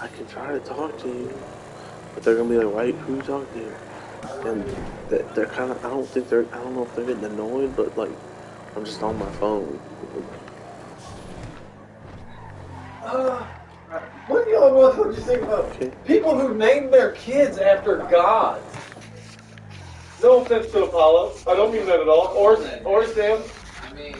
I can try to talk to you, but they're gonna be like, wait, who you talking to? And they're kind of, I don't know if they're getting annoyed, but like, I'm just on my phone. What do y'all just think about Okay. people who name their kids after gods? No offense to Apollo, I don't mean that at all. Or Sam.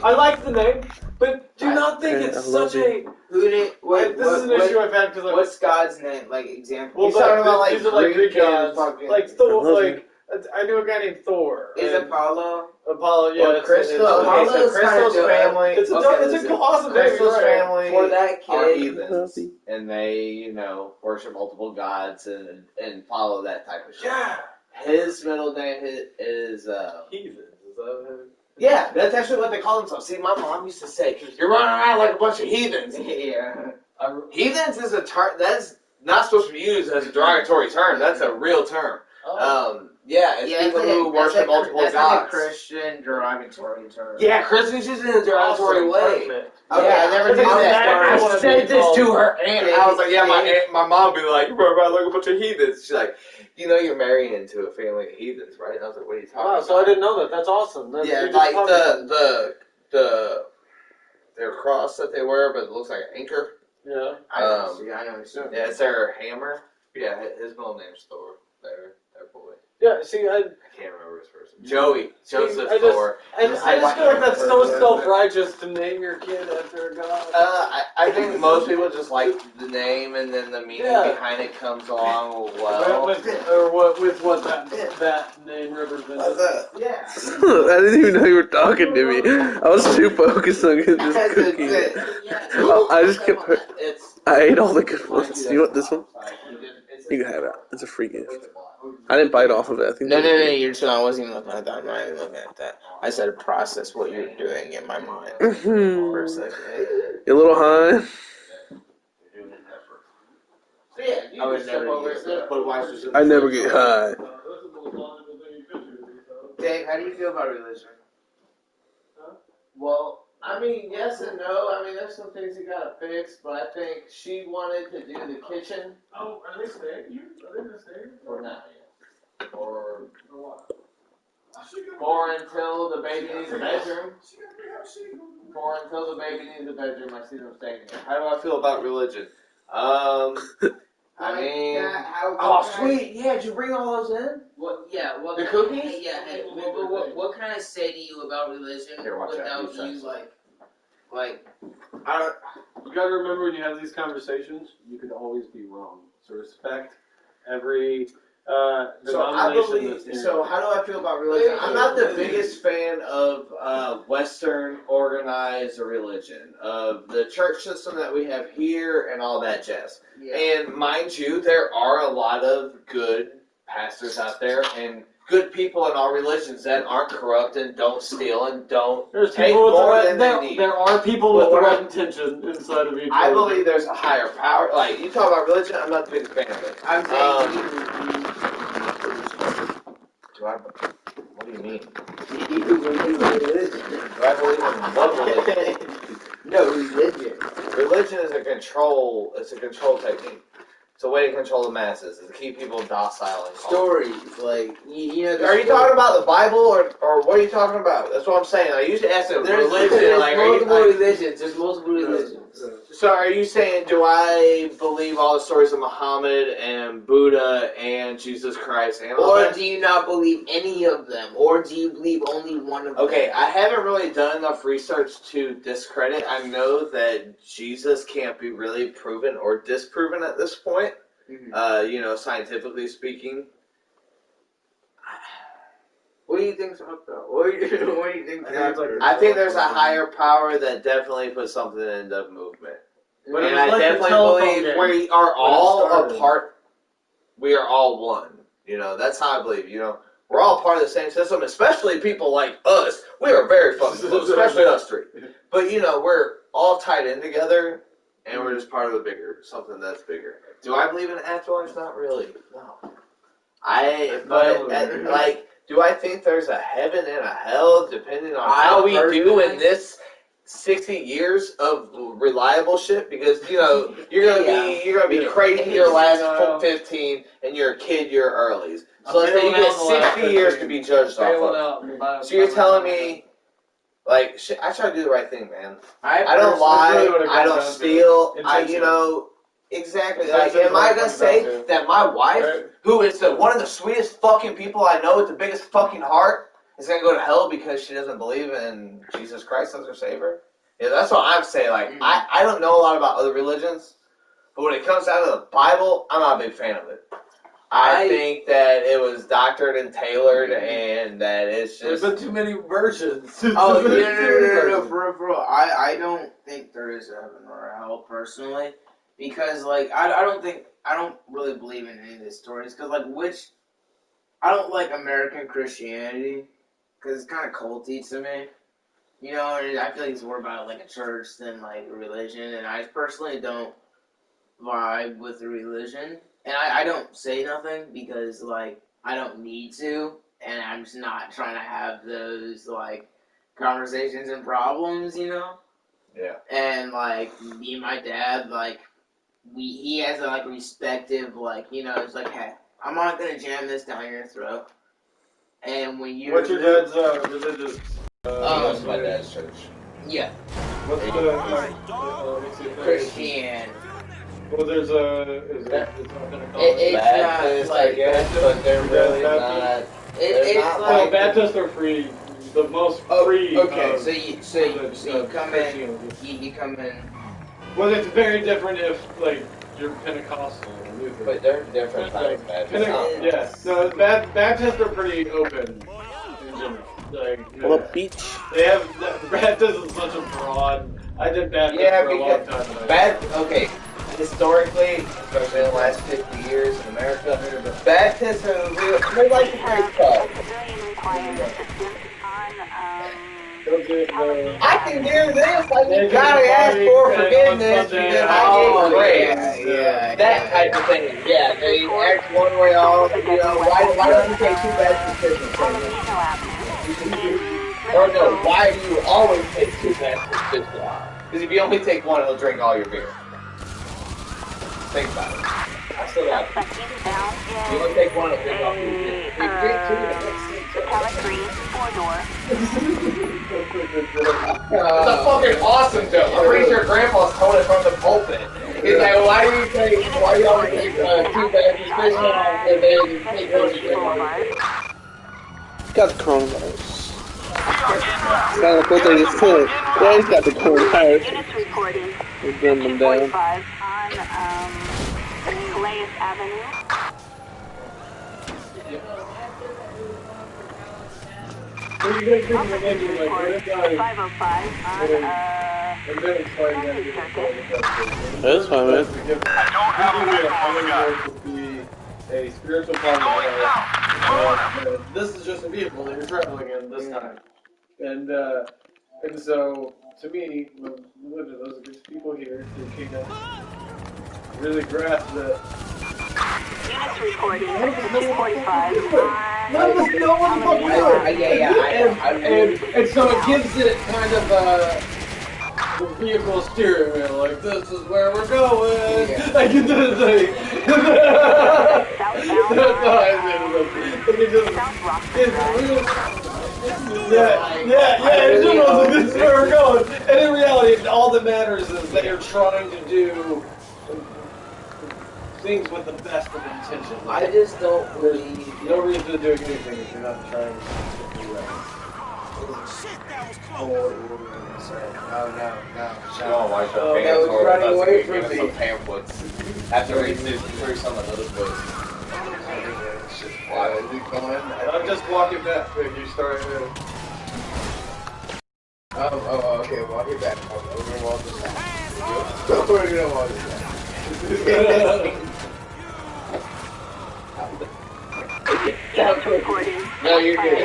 I like the name, but do not think Okay, it's I love such you. a. Who did? Wait, This is an issue I've had because what's God's name? Like example. Well, He's talking about like these are like Greek gods, fucking- like I Thor. love Like I knew a guy named Thor. Is and Apollo? Apollo? Yeah, Or Crystal? Okay, so Crystal's family. It's a awesome name. Crystal's You're right. family For that are kid, heathens, and they, worship multiple gods and follow that type of shit. Yeah. His middle name is Heathens. Is that yeah, that's actually what they call themselves. See, my mom used to say, "You're running around like a bunch of heathens." yeah. Heathens is a term that's not supposed to be used as a derogatory term. That's a real term. Yeah, it's people who worship multiple gods. That's like a Christian derogatory term. Yeah, Christians use it in a derogatory way. Perfect. Okay, I never knew that. I said this to her aunt. I was like, yeah, my mom would be like, you run around like a bunch of heathens. She's like, you're marrying into a family of heathens, right? And I was like, what are you talking Wow, about? so I didn't know that. That's awesome. Yeah, like their cross that they wear, but it looks like an anchor. Yeah. I know. Yeah, it's their hammer. Yeah, his middle name's Thor. Their boy. Yeah, see, I can't remember his first name. Joey. Joseph I Thor. I just feel like that's so self-righteous to name your kid after a god. I think most people just like the name, and then the meaning behind it comes along well. With what that name represents. Yeah. I didn't even know you were talking to me. I was too focused on getting this cookie. I just kept. I ate all the good ones. You want this one? You can have it. It's a free gift. I didn't bite off of it. I think. No, you're just I wasn't even looking at that. I'm not even looking at that. I said to process what you're doing in my mind for a second. You a little high? I would never use that. I never get high. Dave, how do you feel about religion? Well, I mean, yes and no. I mean, there's some things you gotta fix, but I think she wanted to do the kitchen. Oh, are they staying here? Are they gonna stay here? Or not. Or what? Or until the baby needs a bedroom. Or until the baby needs a bedroom, I see them staying here. How do I feel about religion? I mean, sweet. Yeah, did you bring all those in? What? Yeah. What? The cookies? Yeah. Hey, what can I say to you about religion without you like? You gotta remember when you have these conversations, you could always be wrong. So respect every denomination that's here. So how do I feel about religion? I'm not the biggest fan of Western organized religion, of the church system that we have here and all that jazz. Yeah. And mind you, there are a lot of good pastors out there and good people in all religions that aren't corrupt and don't steal and don't take more than they need. There are people with the right intention inside of each. I believe there's a higher power. Like, you talk about religion, I'm not the biggest fan of it. I'm saying what do you mean? Do I believe in what religion? no religion. Religion is a control technique. It's a way to control the masses, is to keep people docile and calm. Stories, like you know. Are you talking about the Bible or what are you talking about? That's what I'm saying. I used to ask them religion. There's multiple religions. There's multiple religions. So are you saying, do I believe all the stories of Muhammad and Buddha and Jesus Christ? And all or that? do you not believe any of them? Or do you believe only one of them? Okay, I haven't really done enough research to discredit. I know that Jesus can't be really proven or disproven at this point, scientifically speaking. What do you think's up though? What do you think? I think there's a higher power that definitely put something in the movement. But and I definitely believe we are all a part. We are all one. That's how I believe. We're all part of the same system, especially people like us. We are very fucking close, especially us three. But, we're all tied in together, and we're just part of something that's bigger. Do I believe in afterlife? Not really. No. Do I think there's a heaven and a hell, depending on how we do in this 60 years of reliable shit because you're gonna be crazy your last 15 and you're a kid your earlies. So let's say you get 60 years to be judged off of. So you're telling me, like, shit, I try to do the right thing, man. I don't lie. I don't steal. Exactly. Like, am I gonna say that my wife, who is one of the sweetest fucking people I know with the biggest fucking heart, is gonna go to hell because she doesn't believe in Jesus Christ as her savior? Yeah, that's what I'm saying. Like, I don't know a lot about other religions, but when it comes down to the Bible, I'm not a big fan of it. I think that it was doctored and tailored, and that it's just... There's been too many versions. Oh, no, bro. I don't think there is a heaven or a hell, personally. Because, like, I don't really believe in any of these stories. Because, like, I don't like American Christianity. Because it's kind of culty to me. You know, and I feel like it's more about, like, a church than, like, a religion. And I personally don't vibe with the religion. And I don't say nothing because, like, I don't need to. And I'm just not trying to have those, like, conversations and problems, you know? Yeah. And, like, me and my dad, like, he has a, like, respective, like, you know, it's like, hey, I'm not going to jam this down your throat. And when you... What's your dad's religious... that's my dad's church. Yeah. What's the... Christian. Well, there's it's not It's Baptist, not, like... I guess, but they're really not... It's not like... Baptists are free. The most free... Okay, so you come in... You come in... Well, it's very different if, like, you're Pentecostal or Lutheran. But they're different types of Baptists. No, Baptists are pretty open in general. Like, What up, beach? They have... Baptist is such a broad... I did Baptist for a long time. Okay, historically, especially in the last 50 years in America, Baptists are they like to play cards. I can do this. You gotta ask for forgiveness because I get grace. Yeah. That type of thing. Yeah, they act one way off. You know, why don't you take 2 bags of Christmas? Or no, why do you always take 2 bags of Christmas? Because if you only take 1, he'll drink all your beer. Think about it. I still got it. You only take 1, he'll drink all your beer. If you drink 2, it makes sense. It's a fucking awesome joke. I'm pretty sure Grandpa's told it from the pulpit. He's like, why do you always take 2 bags of Christmas and then take 1 to drink all your beer? Got the coronavirus. It's kind of what they just said. Yeah, he's got the coronavirus. Units reporting. We're dumbing them down. 45 on Calais Avenue. You guys think the name like 505 on That's fine, man. I don't have a vehicle on the guy. A spiritual partner. This is just a vehicle that you're traveling in this time. And so, to me, when those are just people here who can't really grasp that. Units reporting. 245 None of us know what the fuck we're doing. And so it gives it kind of the vehicle steering wheel, like this is where we're going. Yeah. Like it's like. This is where we're going. And in reality, all that matters is that you're trying to do things with the best of intentions. I just don't believe... No reason to do anything if you're not trying to do that. Oh, what were we going to say? No, why should I that was running away from me. some pamphlets. After read through some of those books. It's just wild. I'm just walking back if you start Okay, walk it back. We're going to walk it back. We're going to walk it back. No, you're good.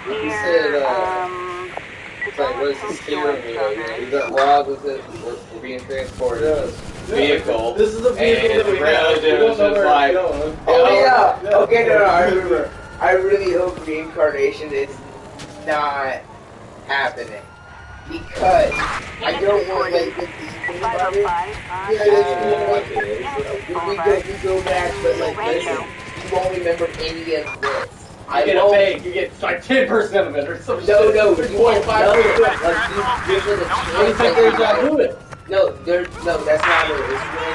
You said, it's like, what's the steering wheel? You got robbed with it. We're being transported. Vehicle. This is a vehicle that we have. We don't know where it's going. Oh, yeah. Okay, no, I remember. I really hope reincarnation is not happening. because I don't want like the thing about it. 505 Yeah, Boulevard. we go back, but like listen, you won't remember any of this. You get a fake. You get like 10% of it or something. No, you won't 3.5%. like you give it a What chance. do you think they're doing? No, that's not it. It's when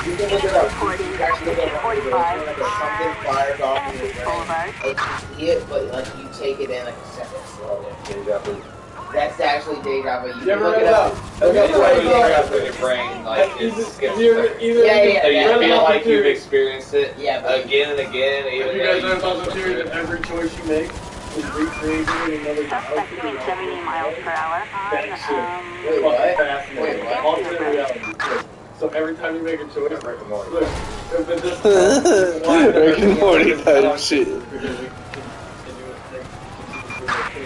you can look it up. You can actually look it up. There's like something fires off in your brain. Like you see it, but like you take it in like a second slower. That's actually deja vu. You You ever look read it up. Look That's up what what you it up in your brain, like it's skips Either seconds. Yeah. So you Read feel about like the you've theory. experienced it Yeah, but again and again, even You though guys know you about the theory that every choice you make is recreating another Suspect doing 70 miles per hour That shit. on, Wait, what? Fascinating. Wait, what? Alternate reality. Look, so every time you make a choice, Rick and Morty. look, if it just Rick and Morty type shit.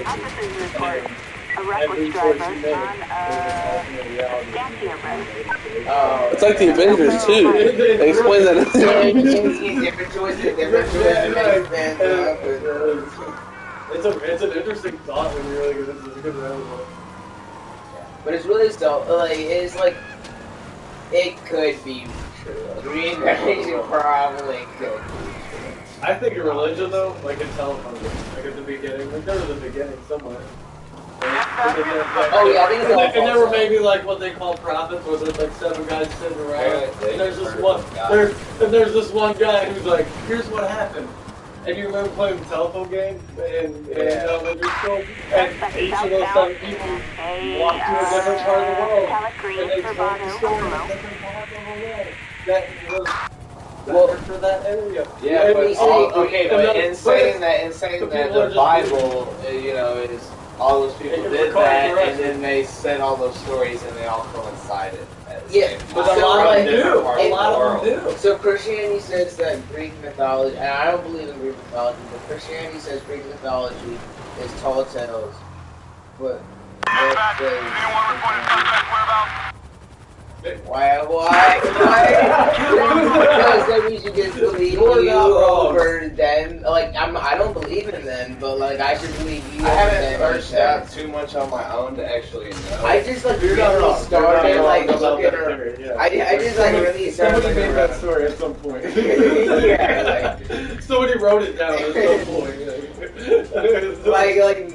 officers report a reckless driver on Dacia Road. It's like the Avengers too. They explain that in yeah, you the can see different choices, different It's an interesting thought when you really get into the good rabbit hole. But it's really it's like it could be true. Reincarnation probably could be true. I think in religion though, like in telephone, like at the beginning, like there was a beginning somewhere. Oh yeah, I think it's all And there were false. maybe like what they call prophets, where there's like 7 guys sitting around, Yeah, and there's this one guy who's like, here's what happened. And you remember playing the telephone game in elementary school? And each of those 7 people walked to a different part of the world. And they told the story of a different part of the world. That was better for that area. Yeah, Let but me say- okay, but in saying that the Bible, is all those people did that, and then they said all those stories, and they all coincided. At the Yeah, same but time. a lot of From them different do. parts A of the lot of world. them do. So Christianity says that Greek mythology, and I don't believe in Greek mythology, but Christianity says Greek mythology is tall tales. But why? Because then we should just believe You're you not wrong. over them. Like I don't believe in them, but like I should believe you I over haven't them. searched out too much on my own to actually know. I just like You're not really wrong. started like about looking that around. theory, yeah. I just like really started Somebody looking made that around. story at some point. Yeah, Somebody wrote it down at some point.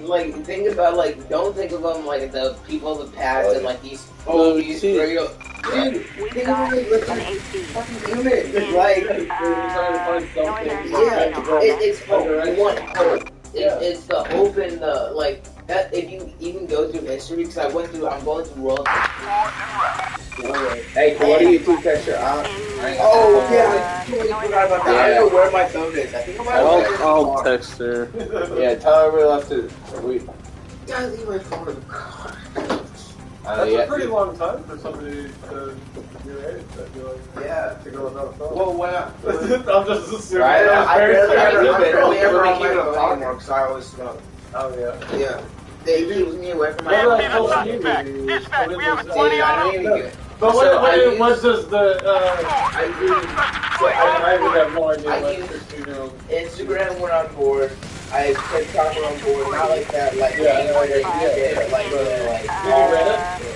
Like think about don't think of them like the people of the past and like these see. dude, We've think got of it an like AC. fucking humans like They're trying to find something. yeah, it's hope. You want hope. Yeah. It's the hope and the like that. If you even go through history, because I'm going through world history. Hey, what do you think that you're on? Oh yeah, I totally forgot about that. I don't know where my phone is. I think I'm I'll text her. Yeah, tell her we left it. We. gotta leave my phone in the car. That's a pretty long time for somebody to your age. I feel like. Yeah. To go without a phone. Well, when I'm just assuming. Right, that I was very barely fair. ever We'll on my keep it phone on. anymore because I always smoke. Oh yeah. Yeah. They keeps me away from my What phone. about social media? Dispatch, we have a What is 20 this? on I don't even get. But So I what does the I would have no idea I what use 16-year-old. Instagram when I'm bored. I TikTok when I'm bored. Not like that, like Yeah, you know, yeah, like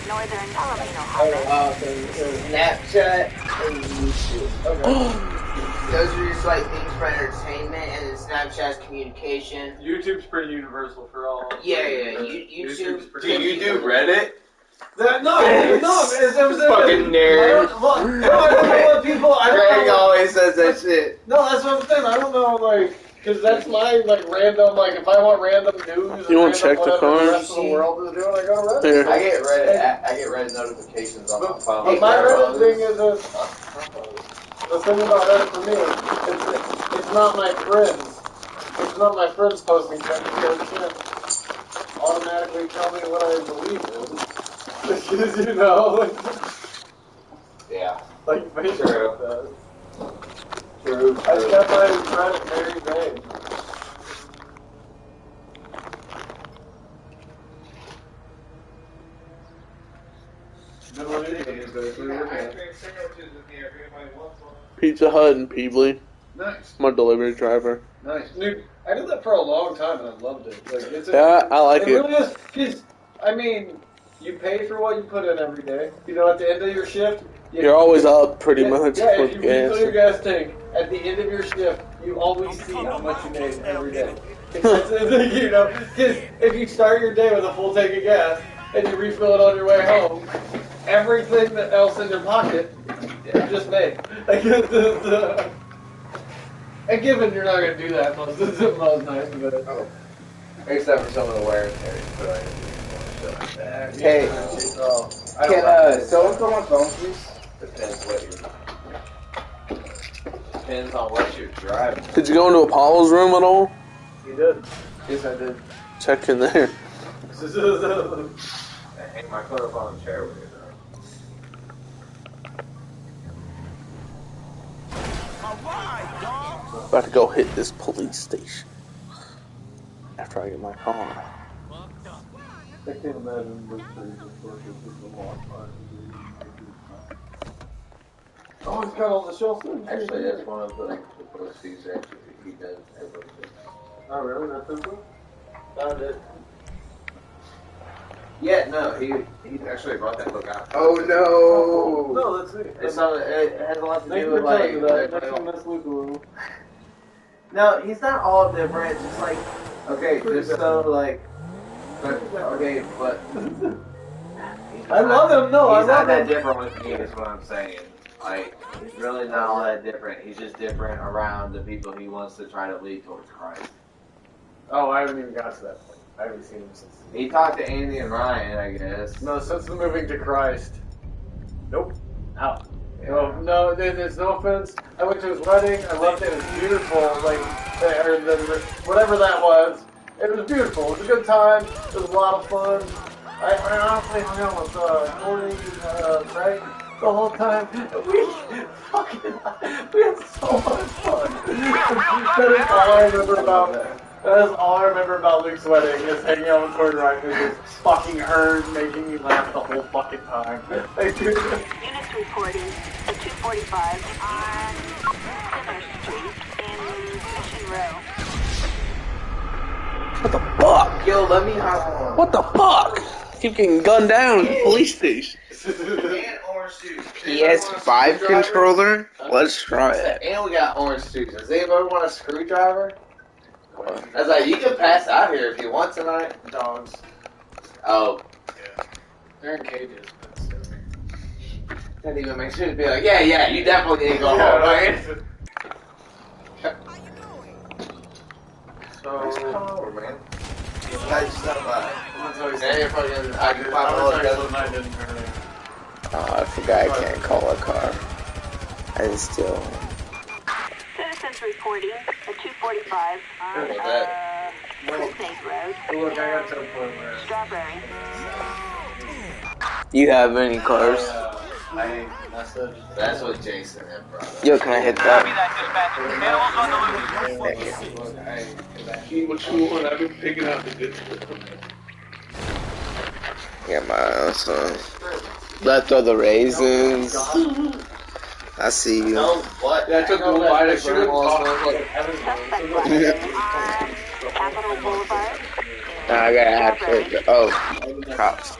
Northern Colorado. Snapchat and YouTube. Okay. Those are just like things for entertainment, and then Snapchat's communication. YouTube's pretty universal for all. Yeah. YouTube's YouTube. pretty- Do you do Reddit? No, it was Fucking nerd. I don't know what people. I don't Greg know. always says that shit. No, that's what I'm saying. I don't know, because that's my random. If I want random news. You random wanna check the whatever car? The rest of the world is doing. I go to Reddit. Here. I get Reddit notifications on my phone. But my Reddit thing is the thing about Reddit for me, it's not my friends. It's not my friends posting things, so it can't automatically tell me what I believe in. Because, Yeah. like Facebook True. does. True. I kept my Reddit very vague. Then what are you doing these days? What are you looking at? Pizza Hut and Peebly. Nice. I'm a delivery driver. Nice. Dude, I did that for a long time and I loved it. Like, Yeah, I like it. it. Really is. Because, I mean, you pay for what you put in every day. You know, at the end of your shift, You're always up pretty much Yeah, with if you gas. refill your gas tank, at the end of your shift, you always see how much you made every day. You know, because if you start your day with a full tank of gas and you refill it on your way home, everything that else in your pocket you just made. Like, and given you're not going to do that most of the nights, but Except for some of the wear and tear you put on your vehicle. Hey, can someone call my phone, please? Depends on what you're driving. Did you go into Apollo's room at all? you did. Yes, I did. Check in there. I hang my coat up on the chair with you, though. About to go hit this police station. After I get my car. I can't imagine this Oh, he's got all the shells. Actually, that's one of the policies that he does every day. Oh, really? That's simple? Found it. Yeah, no, he actually brought that book out. Oh no! No, let's see. It's on, it has a lot to Thank do you with for telling me that. like. Next time, let's look a little. No, he's not all different. Just like okay, just so like. But, okay, but. I love him. No, I he's not love that him. different with me. Is what I'm saying. Like he's really not all that different. He's just different around the people he wants to try to lead towards Christ. Oh, I haven't even got to that point. I haven't seen him since. He talked to Andy and Ryan, I guess. No, since the moving to Christ. Nope. Out. No, there's no offense. I went to his wedding. I loved it. It was beautiful. Like, or whatever that was. It was beautiful. It was a good time. It was a lot of fun. I honestly hung out with Corey and Frank the whole time. We had so much fun. That is all I remember about. That is all I remember about Luke's wedding, is hanging out with Corey Ryan and just fucking her making me laugh the whole fucking time. Like, dude. Units reporting at 245 on Center Street in Mission Row. What the fuck? Yo, let me hop on. What the fuck? Keep getting gunned down at the police station. PS5 controller? Let's try it. And we got orange suits. Does anybody want a screwdriver? I was like, you can pass out here if you want tonight. Dogs. Oh. They're in cages. Didn't even make sure to be like, yeah, you definitely need to go home, right? So, man. You guys stop by. I'm gonna tell you Now you're fucking, I can I'm find gonna all tell you the something I didn't earlier. Oh, I forgot I can't call a car. I still. Citizens reporting at 245 on What's that? Crusade Road, Oh, look, I got to a point where. Strawberry. You have any cars? I messaged. That's what Jason had brought up. Yo, can I hit that? What you want? I've been picking out the good stuff. Get my son. Leftover raisins. I see you. No, what? Yeah, I took one bite. I should have talked. Suspect weapon on Capitol Boulevard. Nah, I gotta have oh, cops.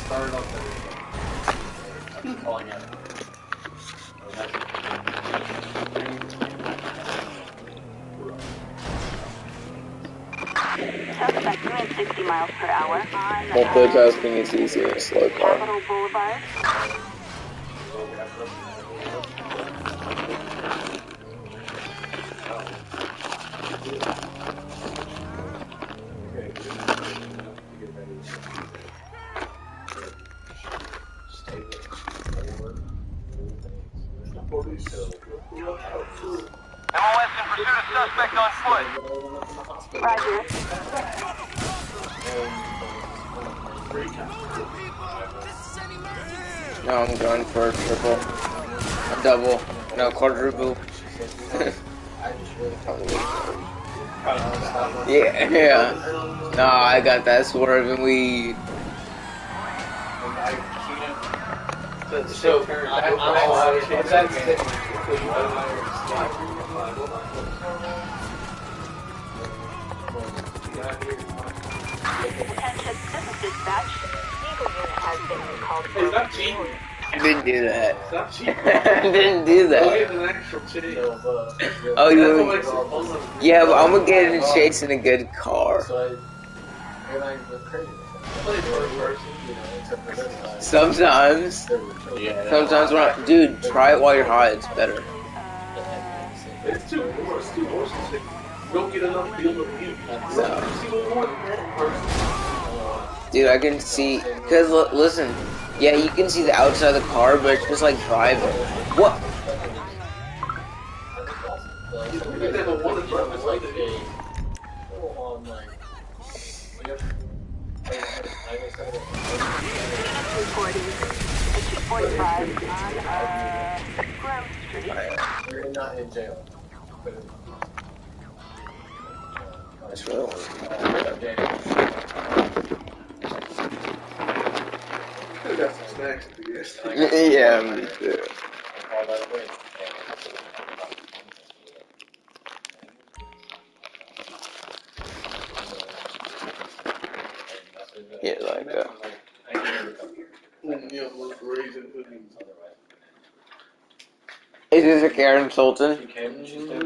Started off there. Calling out. Suspect doing 60 miles per hour on Multitasking is easier in a slow car. Capitol Boulevard. MOS in pursuit of suspect on foot. Roger. No, I'm going for a triple. A double. No, quadruple. Yeah. No, I got that swerving weed. So, Attention, this is dispatch. Eagle unit has been called for. Hey, stop cheating. I didn't do that. Stop cheating. I didn't do Go that. get an actual cheat. Oh, you That's what want makes it fun. Yeah, but I'm gonna get in Chase in a good car. Sometimes. Sometimes when I, dude, try it while you're high, it's better. It's too horses. You don't get enough field of view. Dude, I can see, cause listen, yeah, you can see the outside of the car, but it's just like driving. What? Reporting a 245 on Graham Street. You're not in jail. That's real. Could've got some snacks at the gas station. Yeah, me too. Yeah, like that. You know, raisin pudding. Is this a Karen Sultan?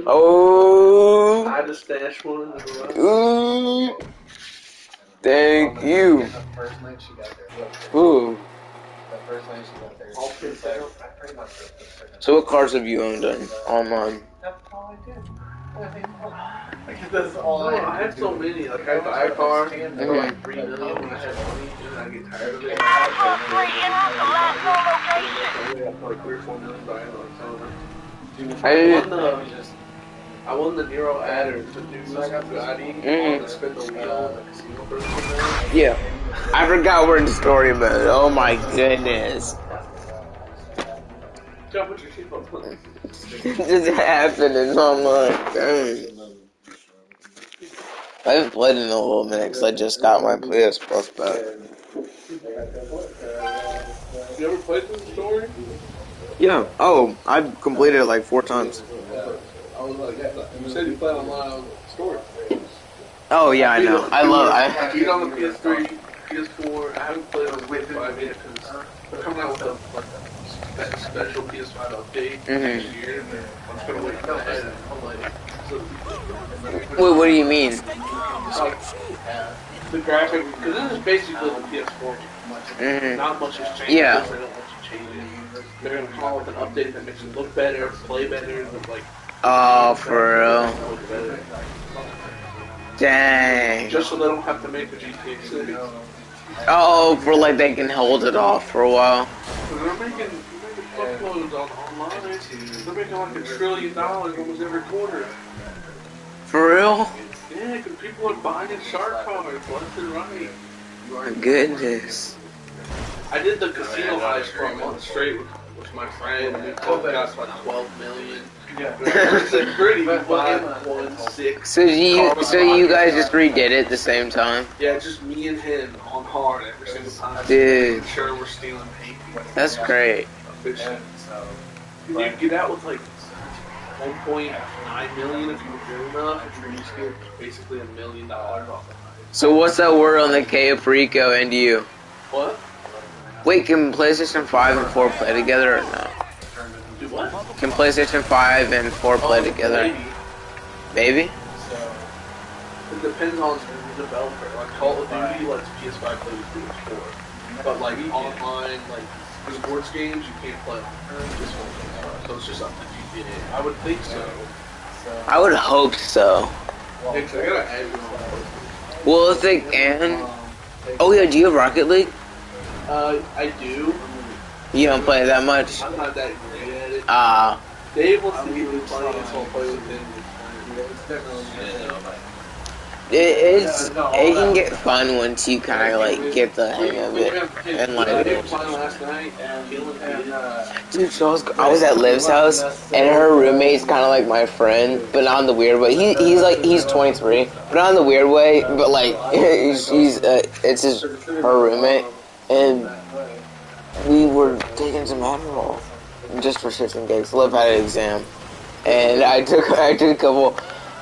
Oh, I just stashed one in the garage. ooh, thank you. Ooh. All pissed out. So what cars have you owned online? That's all I have so many. Like, I buy a car for like $3 million when I have money, and I get tired of it. Asshole 3 in on the last known location. I have like $3 or $4 million buying on I won the Nero Adder to do Bugatti to spin the wheel on the casino for the Yeah. I forgot we're in the story about it. Oh my goodness. Jeff, what's your seatbelt on? This happened and I'm like, dang. I haven't played in a little minute because I just got my PS Plus back. You ever played this story? Yeah. Oh, I've completed it like 4 times. I was like, you said you played online on story. Oh yeah, I know. I I beat on the PS3, PS4. I haven't played on the PS5 yet because they're coming out with a special PS5 update next year. And I'm just gonna wait for that. Wait, what do you mean? The graphic, because this is basically the PS4. Not much has changed. Yeah. They don't want to change it. They're gonna come out with an update that makes it look better, play better, and like. Oh, for real? Look better. Dang. Just so they don't have to make the GTA 6. Oh, for like they can hold it off for a while. They're making fuckloads online. They're making like $1 trillion almost every quarter. For real? Yeah, because people are buying shark cars left and right. My goodness. I did the casino heist for a month straight with my friend. We both got like 12 million. Yeah, it's pretty. 516. So you guys just redid it at the same time? Yeah, just me and him on hard every single time. Dude. I'm sure we're stealing paint. That's great. Efficient. You get out with like 1.9 million if you were good enough. You just get basically $1 million off of it. So what's that word on the Caprico and you? What? Wait, can PlayStation 5 and 4 play together or no? Do what? Can PlayStation 5 and 4 play together? Maybe. Maybe? It depends on the developer. Like Call of Duty lets PS5 play with PS4. But like online, like sports games, you can't play on PS4. So it's just up to GTA. I would think so. I would hope so. I gotta add you on. Well, if they can... Oh yeah, do you have Rocket League? I do. You don't play that much? I'm not that great at it. Dave wants to get me playing, so I'll play with him. It can get fun once you kind of like get the hang of it and like. They were playing last night and Dude, so I was at Liv's house and her roommate's kind of like my friend, but not in the weird way. He's 23, but not in the weird way. But like it's her roommate, and we were taking some Adderall, just for shits and gigs. Liv had an exam, and I took a couple,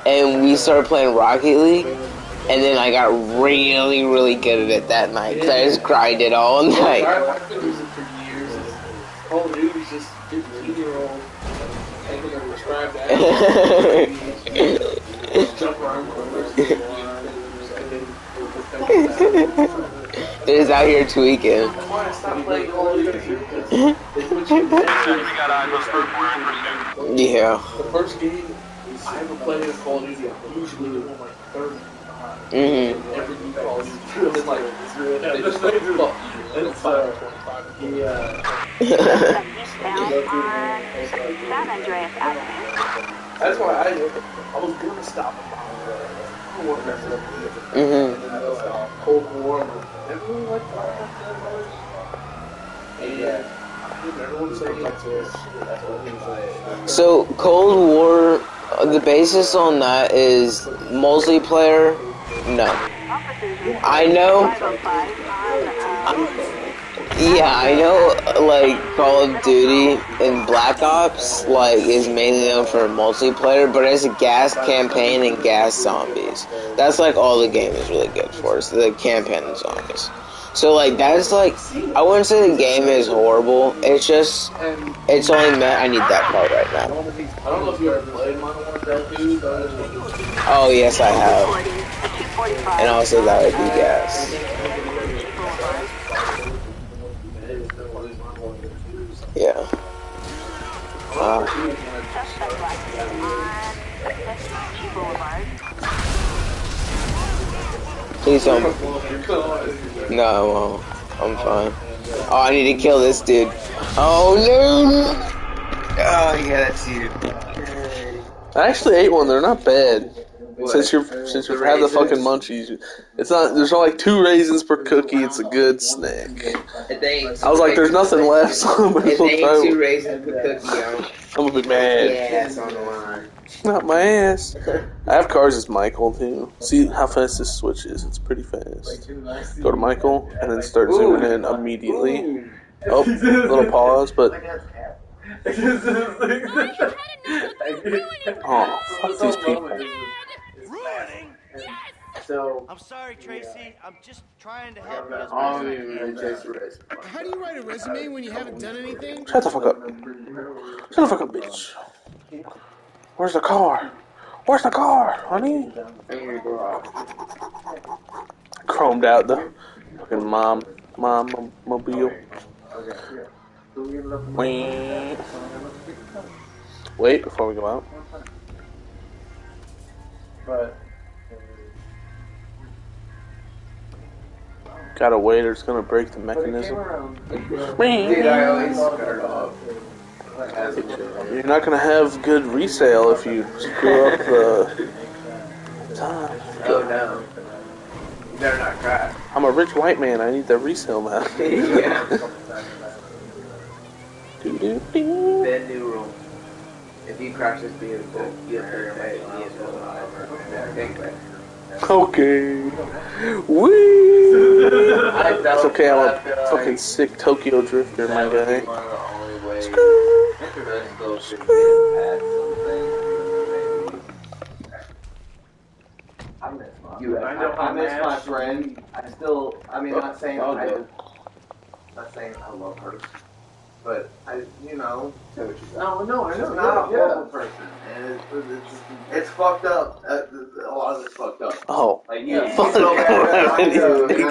and we started playing Rocket League, and then I got really, really good at it that night. Cause I just grinded all night. I've been using it for years. Call of Duty's just 15-year-old taking a prescribed jump around corners. They're just out here tweaking. Why stop playing Call of Duty? We got eyes on first. We're in pursuit. Yeah. The first game I ever played in Call of Duty, I usually do my third Mhm. every new Call of Duty. It's like, they just fuck you. And it's 525. Eastbound on San Andreas Avenue. That's why I was gonna stop it. I don't want to mess it up. Mhm. Cold War. Everyone liked and everyone said that's what he was. So Cold War, the basis on that is multiplayer. No, I know. 505 Yeah, I know. Like Call of Duty and Black Ops, like is mainly known for multiplayer, but it's a gas campaign and gas zombies. That's like all the game is really good for. Is the campaign and zombies. So like that's like I wouldn't say the game is horrible. It's just it's only meant I need that part right now. I don't know if you ever played Modern Warfare 2, but Oh yes, I have, 245. and also that would be gas. Yeah. Suspect last on Vespucci Boulevard. Please don't. No, I won't. I'm fine. Oh, I need to kill this dude. Oh no! Oh yeah, that's you. I actually ate one. They're not bad. Since you've had the fucking munchies, it's not. There's only like 2 raisins per cookie. It's a good snack. I was like, there's nothing left, so I'm gonna try it. raisins per cookie, I'm gonna be mad. Yes, on the line. Not my ass. I have cars as Michael too. See how fast this switch is. It's pretty fast. Go to Michael and then start zooming in immediately. Oh, little pause, but oh, fuck these people. So, I'm sorry, Tracy. I'm just trying to help you. how do you write a resume when you haven't done anything? Shut the fuck up. Shut the fuck up, bitch. Where's the car? Where's the car, honey? Chromed out the fucking mom mobile. Wait before we go out. But Gotta wait or it's gonna break the mechanism. Dude, I always start off. You're not gonna have good resale if you screw up the time. Oh no. You better not cry. I'm a rich white man. I need that resale now. Yeah. Doo-doo-doo. Bad new rule. If you crash this vehicle, you have to pay Okay. Wee. It's okay. I'm a fucking sick Tokyo drifter, my guy. I miss my friend. Not saying I love her, but No, I know. Not a horrible person, and it's fucked up. A lot of it's fucked up. Oh. Like you Fuck. feel bad.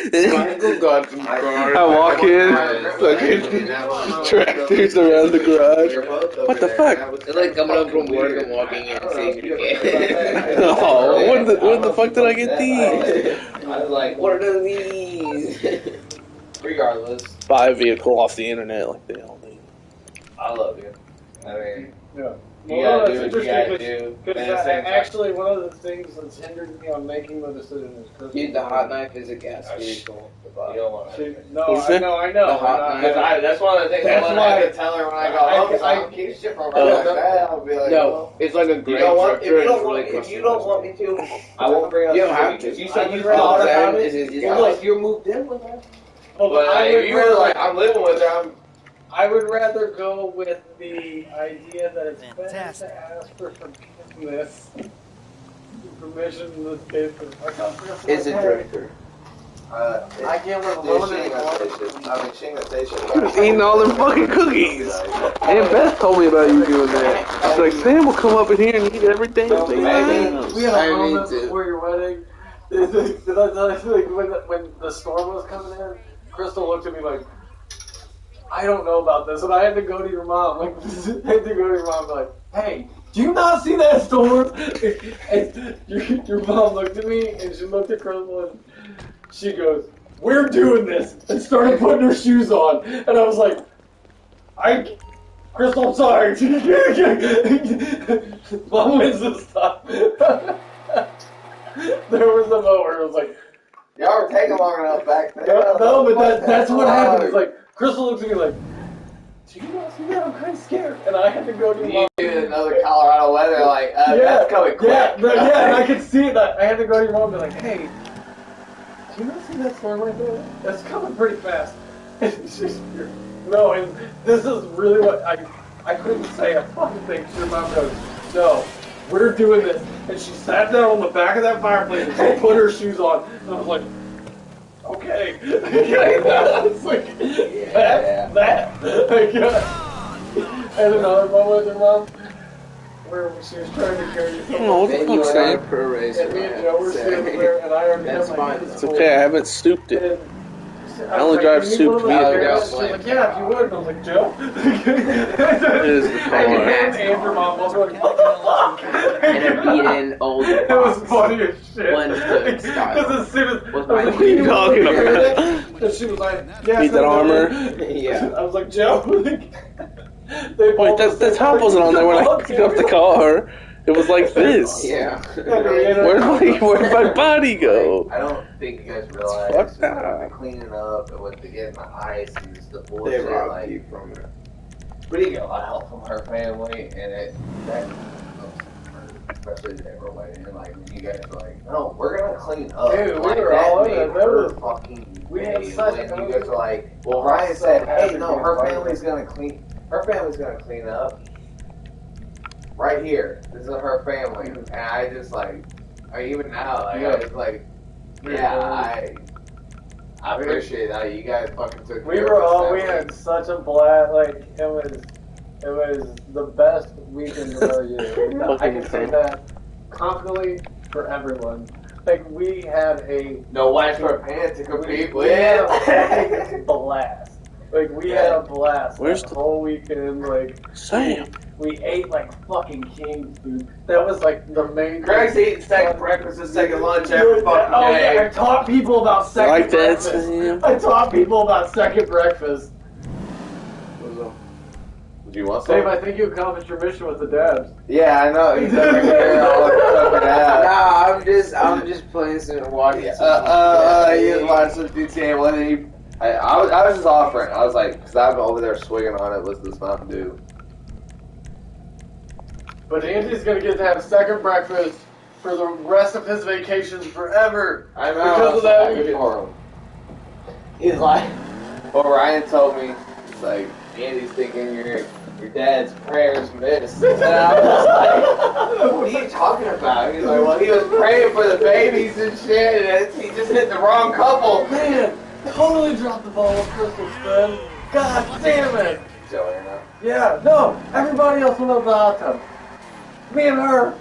I walk in, fucking tractors around the garage. What the fuck? It's like coming up from work and walking in and seeing it again. Oh, what the fuck did I get these? I was like, what are these? Regardless, Buy a vehicle off the internet like they all do. I love you. I mean, yeah. you gotta do what you gotta do. Because actually, one of the things that's hindered me on making the decision is because Dude, the hot knife is a gas vehicle. You don't want to. No, Is I it? know. The hot knife. That's one of the things That's I why- have to tell her when I go home. Because I don't keep shit from her like that. I'll be like, No, it's like a You great don't want, structure. if you don't It's want, really if you don't want me to, I won't bring up. You don't have to. You said you All thought that about is it. his You're house. like, you're moved in with her. But if you were like, I'm living with her, I would rather go with the idea that it's better Fantastic. to ask for forgiveness, permission in this case. Is it drinker? I can't live alone anymore. He was eating all them fucking cookies. And Beth told me about you doing that. She's like, Sam will come up in here and eat everything. We had a moment before your wedding. Did I tell you, like, when the storm was coming in, Crystal looked at me like, I don't know about this, and I had to go to your mom. Like, I had to go to your mom and be like, hey, do you not see that storm? And your mom looked at me, and she looked at Crystal, and she goes, we're doing this, and started putting her shoes on. And I was like, Crystal, I'm sorry. Mom wins this time. There was a moment where it was like, y'all were taking long enough back then. no, but that's what happened. It's like, Crystal looks at me like, do you not see that? I'm kind of scared. And I had to go to your mom. You another Colorado weather, like, that's coming quick. Yeah, and I could see it. I had to go to your mom and be like, hey, do you not see that storm right there? That's coming pretty fast. No, and this is really what I couldn't say a fucking thing. Your mom goes, no, we're doing this. And she sat down on the back of that fireplace and she put her shoes on. And I was like, okay. It's like, that. And another moment with your mom where she was trying to carry you. Oh, what the fuck's that? And me and Joe were sitting there, and I already had my hands It's okay, I haven't stooped it. I only drive soup vehicles. She's like, yeah, if you would. And I was like, Joe? It is the car. And your mom was like, what the fuck? And a beaten old It was funny as shit. Flintstone style. Because as soon as With I was my like, What are you talking about? and she was like, yeah. Beat that armor. Yeah. I was like, Joe. Wait, the top wasn't on there when I picked up the car. It was like this. Yeah. Where'd my body go? I don't think you guys realize Fuck with that. the cleaning up and with the getting the ice and just the They bullshit, robbed like, you from it. we didn't get a lot of help from her family, and that especially the day of her wedding, and like when you guys were like, no, we're gonna clean up. Dude, we like, were that all in made it. her fucking We had day. such When a- you guys were like, well, Ryan said, hey, no, her family's gonna clean up right here. This is her family, and I just like, or even now, like, I was like, yeah, I appreciate that you guys fucking took We care were of us all, that we way. had such a blast, like, it was the best weekend of our year. I can say that confidently for everyone. Like, we had a... No white for pants to compete we had a with. fucking blast. Like, we had a blast Where's that the- whole weekend, like... Sam. We ate like fucking kings, dude. That was like the main... Greg's eating second breakfast and second lunch every fucking day. I taught people about second Like that, breakfast. Sam? I taught people about second breakfast. Do you want Dave, I think you accomplished your mission with the dabs. Yeah, I know. He's over here all fucking ass. Nah, I'm just playing some and watching You some. watch some GTA one and you... I was just offering. I was like, because I'm over there swinging on it with this Mountain Dew. But Andy's gonna get to have second breakfast for the rest of his vacations forever. I know. Because of that Good weekend. for him. He's like, well, Ryan told me, it's like, Andy's thinking your dad's prayers missed. And I was like, what are you talking about? He's like, well, he was praying for the babies and shit, and he just hit the wrong couple. Man, totally dropped the ball with Crystal Spin. God damn it. Joanna. Yeah, no, everybody else went up the hot tub. Me and her.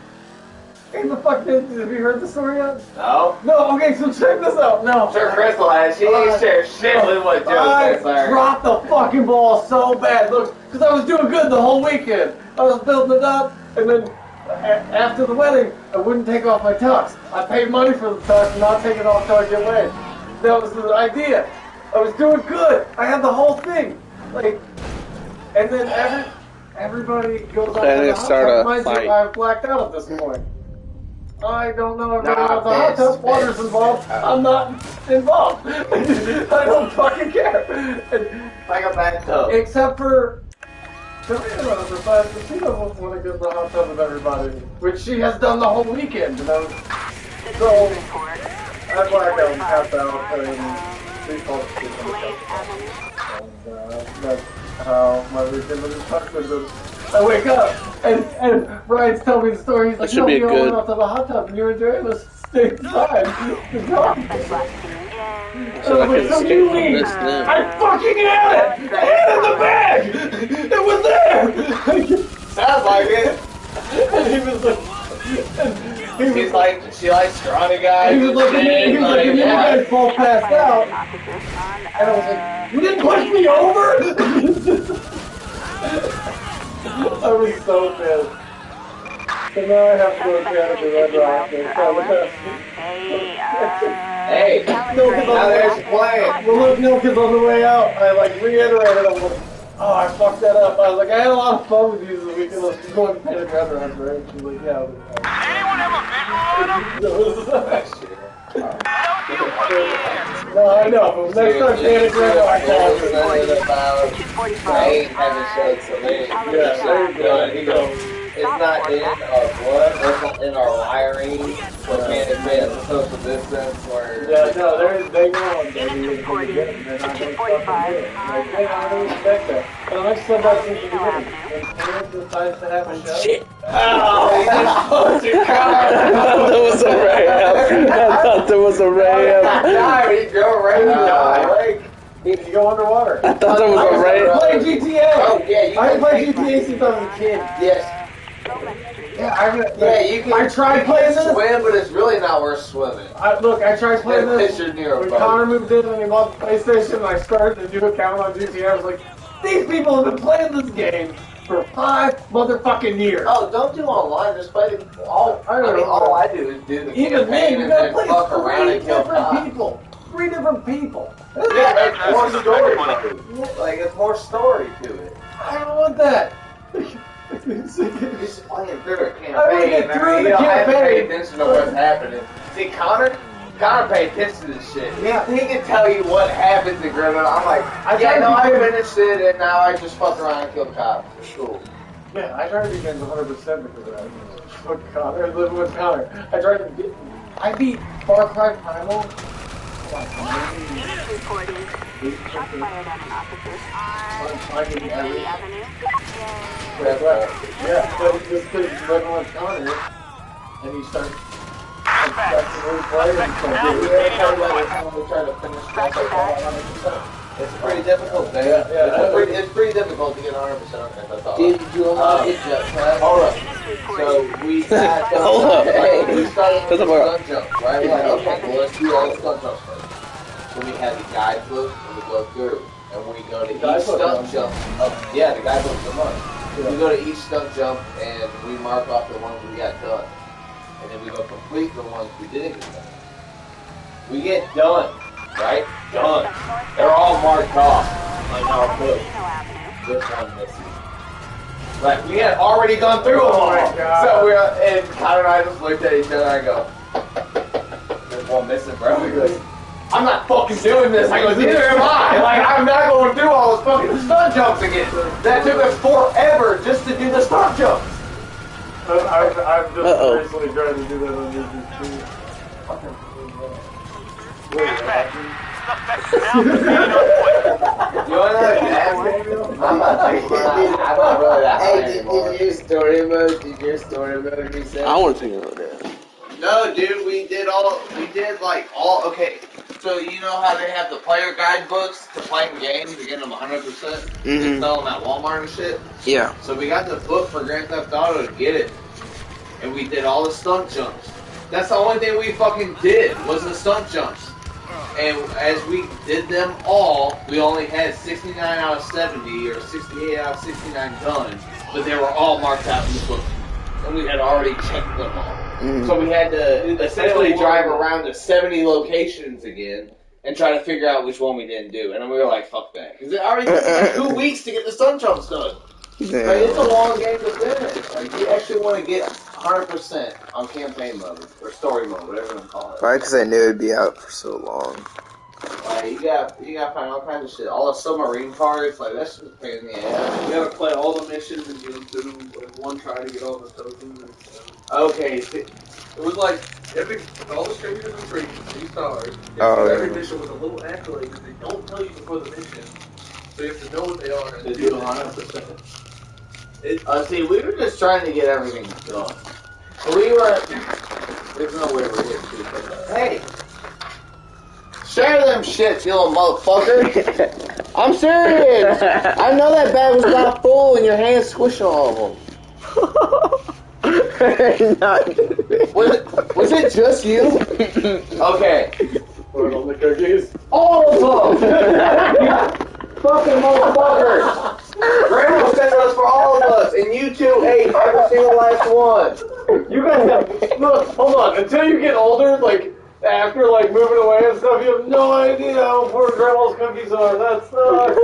Ain't the fuck did have you heard the story yet? No? No, okay, so check this out. No. Sure, Crystal has. She ain't share shit with what Joe I said. Sorry. dropped the fucking ball so bad. Look, because I was doing good the whole weekend. I was building it up, and then after the wedding, I wouldn't take off my tux. I paid money for the tux and not take it off till I get laid. That was the idea. I was doing good. I had the whole thing. Like, and then everybody goes on Okay, to the let's hot start tub. a Mind you, fight. I've blacked out at this point. I don't know everything Nah, about the hot tub. Vince, Water's Vince. involved. I'm not involved. I don't fucking care. And, Like a bathtub. except for Joanna, besides the she doesn't want to get in the hot tub with everybody, which she has done the whole weekend. You know? So I blacked out and tapped out, and They call it Blaze Avenue. That's how my weekend was talking. I wake up and Brian's telling me the story. He's like, That should be you good. went out to the hot tub and you were enjoying this stay inside. Suspect last seen in. So I can So escape you from mean this now. I fucking had it! I had it in the bag! It was there! Sounds like it. And he was like, She's like, she likes scrawny guys. he was looking at you yeah. guys both passed out. And I was like, you didn't push me over? I was so pissed. So now I have to go down to the Red Rock and Hey, no, now there's a plan. well, look, no, because on the way out, I like reiterated, I'm like, oh, I fucked that up. I was like, I had a lot of fun with you this weekend. Let's go and paint a Red Rock, right? She's like, yeah. Anyone have a visual on him? No, I know, but next time paint a Red Rock, I call They ain't having showed so they Yeah, there you go. He goes, it's not in our blood, it's not in our wiring, so can't advance the social distance where... Yeah, no, they know I'm Units going to reporting get it. They're not going to 245 fucking do it. Like, hey, I don't expect that. But unless somebody since the beginning, when parents decides to have a show... Shit. Oh, he just pulled your I car! thought there was a ram. I thought there was a ram. Die, he drove right into the lake. You go underwater. I thought there was a ram. I played GTA! Oh, yeah, you I can played GTA since I was a kid. Yes. Yeah, you can, I tried playing this. swim, but it's really not worth swimming. Look, I tried playing Unless this. you're near a When boat. Connor moved in and he bought the PlayStation and I started to do a count on GTA, I was like, these people have been playing this game for 5 motherfucking years. Oh, don't do online. Just play the all. I don't I mean, know. all I do is do the Even then, campaign you and gotta then play fuck around 3 and kill different cops. people. 3 different people. Yeah, that's more story mode. Like it's more story to it. I don't want that. Just playing through a campaign. I wanna get through the you don't have to pay campaign. attention to what's happening. See, Connor paid attention to this shit. Yeah. He can tell you what happens in Grim. I'm like, I yeah, tried no, to I do it. finished it, and now I just fuck around and kill cops. It's cool. Yeah, I tried to beat games 100% because of that. Fuck Connor, living with Connor. I beat Far Cry Primal. Units reporting. Shots fired at an officer on Bay Avenue. That's right. Yeah, but just because he's living with Connor, and he starts effectively playing It's pretty difficult, man. Yeah, It's pretty difficult to get 100% that's all. Did you unlock it, Jeff? Hold up. Units So reporting. we had Hold up. we started with That's about- stunt jumps, right? We're like, okay, well, let's do all the stunt jumps first. So we had the guidebook and we go through. And we go to each Guidebook, stunt jump. Yeah, the guidebook's a month. Yeah. We go to each stunt jump and we mark off the ones we got done. And then we go complete the ones we didn't get done. We get done, right? Done. They're all marked off on our book. This one missing. Like, we had already gone through them all. Oh my God. So and Connor and I just looked at each other and I go, there's one missing, bro. He goes, I'm not fucking doing this. I go, neither am I. Like, I'm not going through all those fucking stunt jumps again. That took us forever just to do the stunt jumps. I've just Uh-oh. recently tried to do that on YouTube. You want another gas game? I'm not taking mine. I'm not really that high Hey, anymore. did you story mode? Did your story mode reset? I want to take another dance. No, dude, we did like all, okay, so you know how they have the player guidebooks to playing games to get them 100%? They Mhm. sell them at Walmart and shit. Yeah. So we got the book for Grand Theft Auto to get it. And we did all the stunt jumps. That's the only thing we fucking did, was the stunt jumps. And as we did them all, we only had 69 out of 70 or 68 out of 69 done, but they were all marked out in the book. And we had already checked them all. So we had to essentially drive around to 70 locations again and try to figure out which one we didn't do. And then we were like, fuck that. Because it already took like 2 weeks to get the stunt jumps done. Like, it's a long game to finish. Like, you actually want to get 100% on campaign mode, or story mode, whatever you want to call it. Probably because I knew it'd be out for so long. Like, you gotta find all kinds of shit. All the submarine parts, like, that's just a pain in the ass. You gotta play all the missions and get through like one try to get all the tokens and stuff. Okay, see, It was like all the strangers and trees, 3 stars. Oh, Every yeah. mission with a little accolade that they don't tell you before the mission. So you have to know what they are and Did do you them. 100%? See, we were just trying to get everything done. We were. There's no way we're here too. Hey! Share them shits, you little motherfucker! I'm serious! I know that bag was not full and your hands squish all of them. Was it just you? Okay. Put on the cookies. All of them! Fucking motherfuckers! Grandma sent us for all of us, and you two ate every single last one. You guys have, look, hold on, until you get older, like, after, like, moving away and stuff, you have no idea how important grandma's cookies are. That sucks.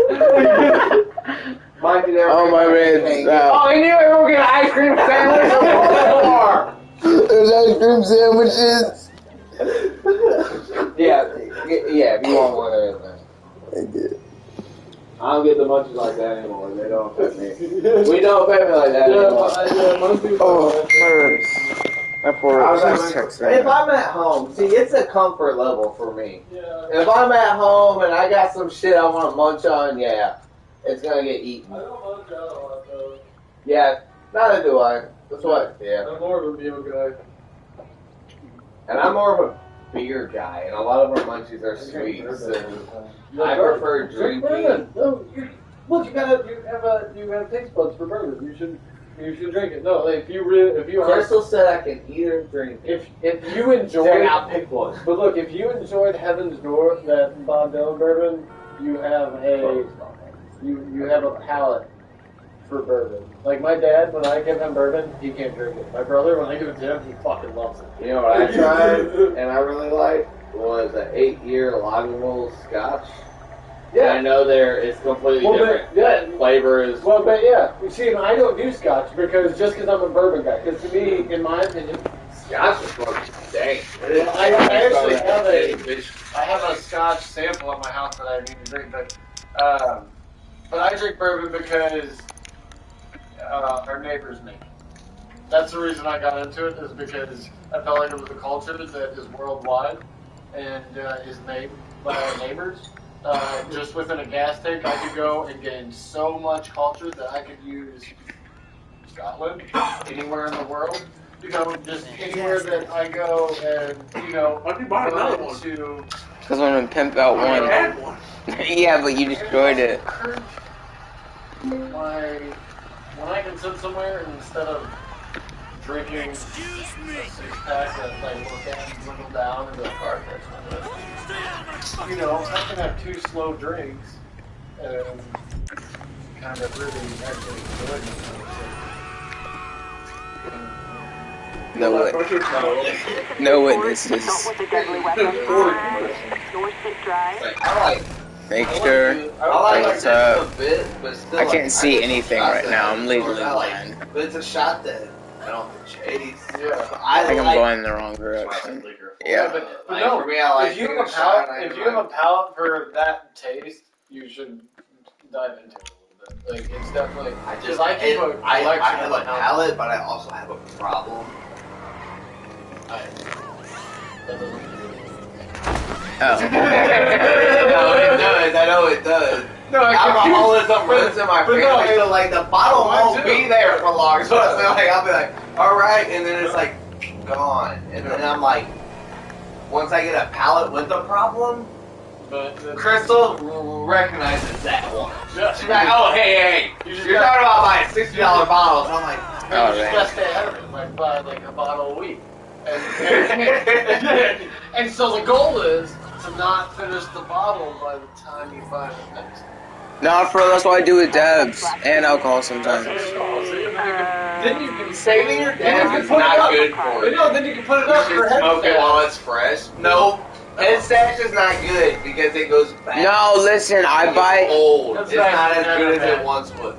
Mind you, there. Oh my man. Oh, you knew everyone would get an ice cream sandwich or more. There's ice cream sandwiches. Yeah, if you want one of everything. I did. I don't get the munchies like that anymore. They don't affect me. We don't affect me like that anymore. Most people. Oh, it hurts. My forehead just texts right If now. I'm at home, see, it's a comfort level for me. Yeah. If I'm at home and I got some shit I want to munch on, yeah, it's gonna get eaten. I don't munch out a lot, though. Yeah, neither do I. That's what, yeah. I'm more of a meal guy. And I'm more of a beer guy, and a lot of our munchies are sweets. And I prefer Drink drinking. bourbon. No, look, you have taste buds for bourbon. You should drink it. No, if you Crystal said I can eat or drink. if you enjoy, Then I'll pick one. but look, if you enjoyed Heaven's Door, that Bob Dylan bourbon, you have a palate for bourbon. Like my dad, when I give him bourbon, he can't drink it. My brother, when I give it to him, he fucking loves it. You know what I tried and I really liked was an 8-year Lagavulin Scotch. Yeah, I know it's completely different. That flavor is. Well, but yeah, you see, I don't do Scotch because I'm a bourbon guy. Because to me, in my opinion, Scotch is fucking dang. I actually have a Scotch sample at my house that I need to drink, but I drink bourbon because our neighbors make it. That's the reason I got into it, is because I felt like it was a culture that is worldwide and is made by our neighbors. Just within a gas tank, I could go and gain so much culture that I could use Scotland, anywhere in the world. You know, just anywhere that I go and, Why'd you buy another one? to Because I'm gonna pimp out I one. had one. Yeah, but you destroyed it. when I can sit somewhere and instead of drinking a 6-pack that like look at and dwindle down into a car that's I can have 2 slow drinks and kind of really actually enjoy myself. No witnesses. Assault with a deadly weapon on Dorset Drive. I like. Make sure. I like What's it up? a bit, but still. I can't see get anything shots right that now. I I'm legally I like, blind. but it's a shot that I don't chase. Yeah. I think I'm like, going in the wrong direction. Yeah. But Like, no, for me, I like if you taking have a a shot. palate, if you have a palate for that taste, you should dive into it a little bit. Like it's definitely. I Because I keep a collection I have of a palate, but I also have a problem. Oh. No, it does. I know it does. No, Alcoholism runs in my but no, family, so like the bottle mine won't too. be there for long. So it's like I'll be like, all right, and then it's like gone, and then I'm like, once I get a palate with a problem, Crystal recognizes that one. She's like, oh hey, you're talking about buying $60 bottles. I'm like, You just gotta stay ahead of it, like buy like a bottle a week. And so the goal is to not finish the bottle by the time you find the next. Nah, bro, that's what I do with dabs and alcohol sometimes. Then you can saving your then gas you is can put it not up. good for you. No, then you can put it up You for should smoke it head while it's fresh. No, head stash is not good because it goes bad. No, listen, I buy. Old. That's It's not as never good as bad. it once was.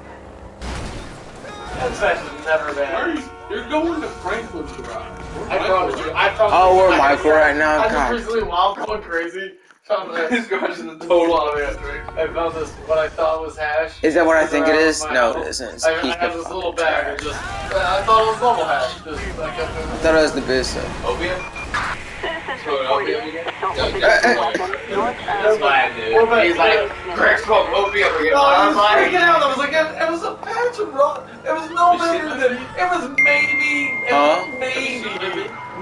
Head stash is never Where are bad. you? You're going to Franklin's garage. I promise you. Oh, we're Michael right now. I just God. recently, while I'm going crazy, His garage is a total I found this, what I thought was hash. Is that what I think it is? around my No, house. it isn't. It's I a piece have of this little fucking bag and trash. just, I thought it was normal hash. Just, I thought it was the biz stuff. Opium? Citizens Smoke reporting opium again? assault Yeah, with a yeah. deadly weapon north That's of what I do. Well, but- He's like, Greg smoke opium again. No, I was like, freaking out. I was like, it was a patch of rock. It was no bigger than. It was maybe.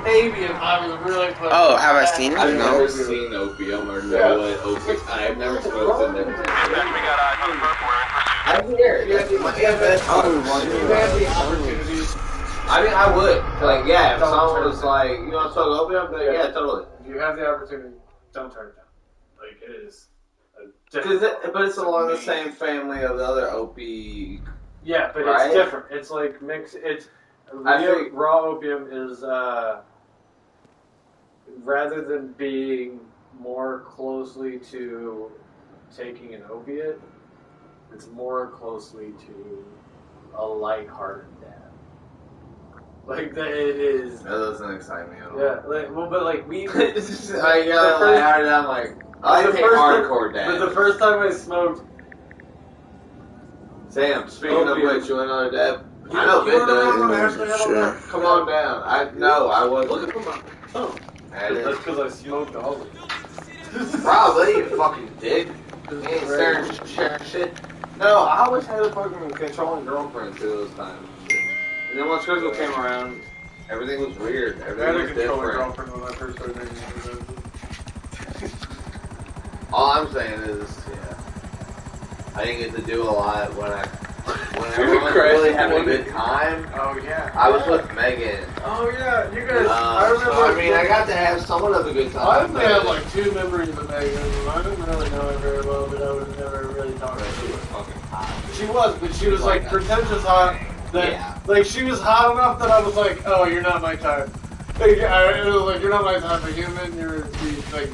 Maybe if I was really put. Oh, have I seen it? I've No. never seen opium or know what opium. I've never smoked it. Never. Dispatch, we got eyes on the purple. We're in pursuit. I'm here. You have the opportunity. I mean, I would. Like, yeah, if someone was like, you want to smoke opium? But yeah, totally. If you have the opportunity, don't turn it down. Like, it is. But it's along the same family of the other opie. Yeah, but Right? it's different. It's like mix. It's raw opium is rather than being more closely to taking an opiate, it's more closely to a lighthearted dab. Like that, it is. That doesn't excite me at all. Yeah, like, well, but like we. It's just, like, yeah, I'm like, I like hardcore dab. But the first time I smoked. Sam, speaking Opium. of which, you want another dab? I know Ben does. Sure. Come on down. I wasn't. Look at my phone. That's because I smoked all of it. Probably, you fucking dick. You ain't sharing shit. No, I always had a fucking controlling girlfriend through those times. And then once Crystal came around, everything was weird. I had Everything a was controlling different. girlfriend when I first started dating. All I'm saying is, yeah, I didn't get to do a lot when everyone was really having a good time. Oh yeah. I was with Megan. Oh yeah, you guys. I remember. So, I mean, I got to have somewhat of a good time. I only have like 2 memories of Megan. I didn't really know her very well, but I would never really talk to She her. was fucking hot. She was, but she was like pretentious hot. That like she was hot enough that I was like, oh, you're not my type. Like, it was like you're not my type of human. You're like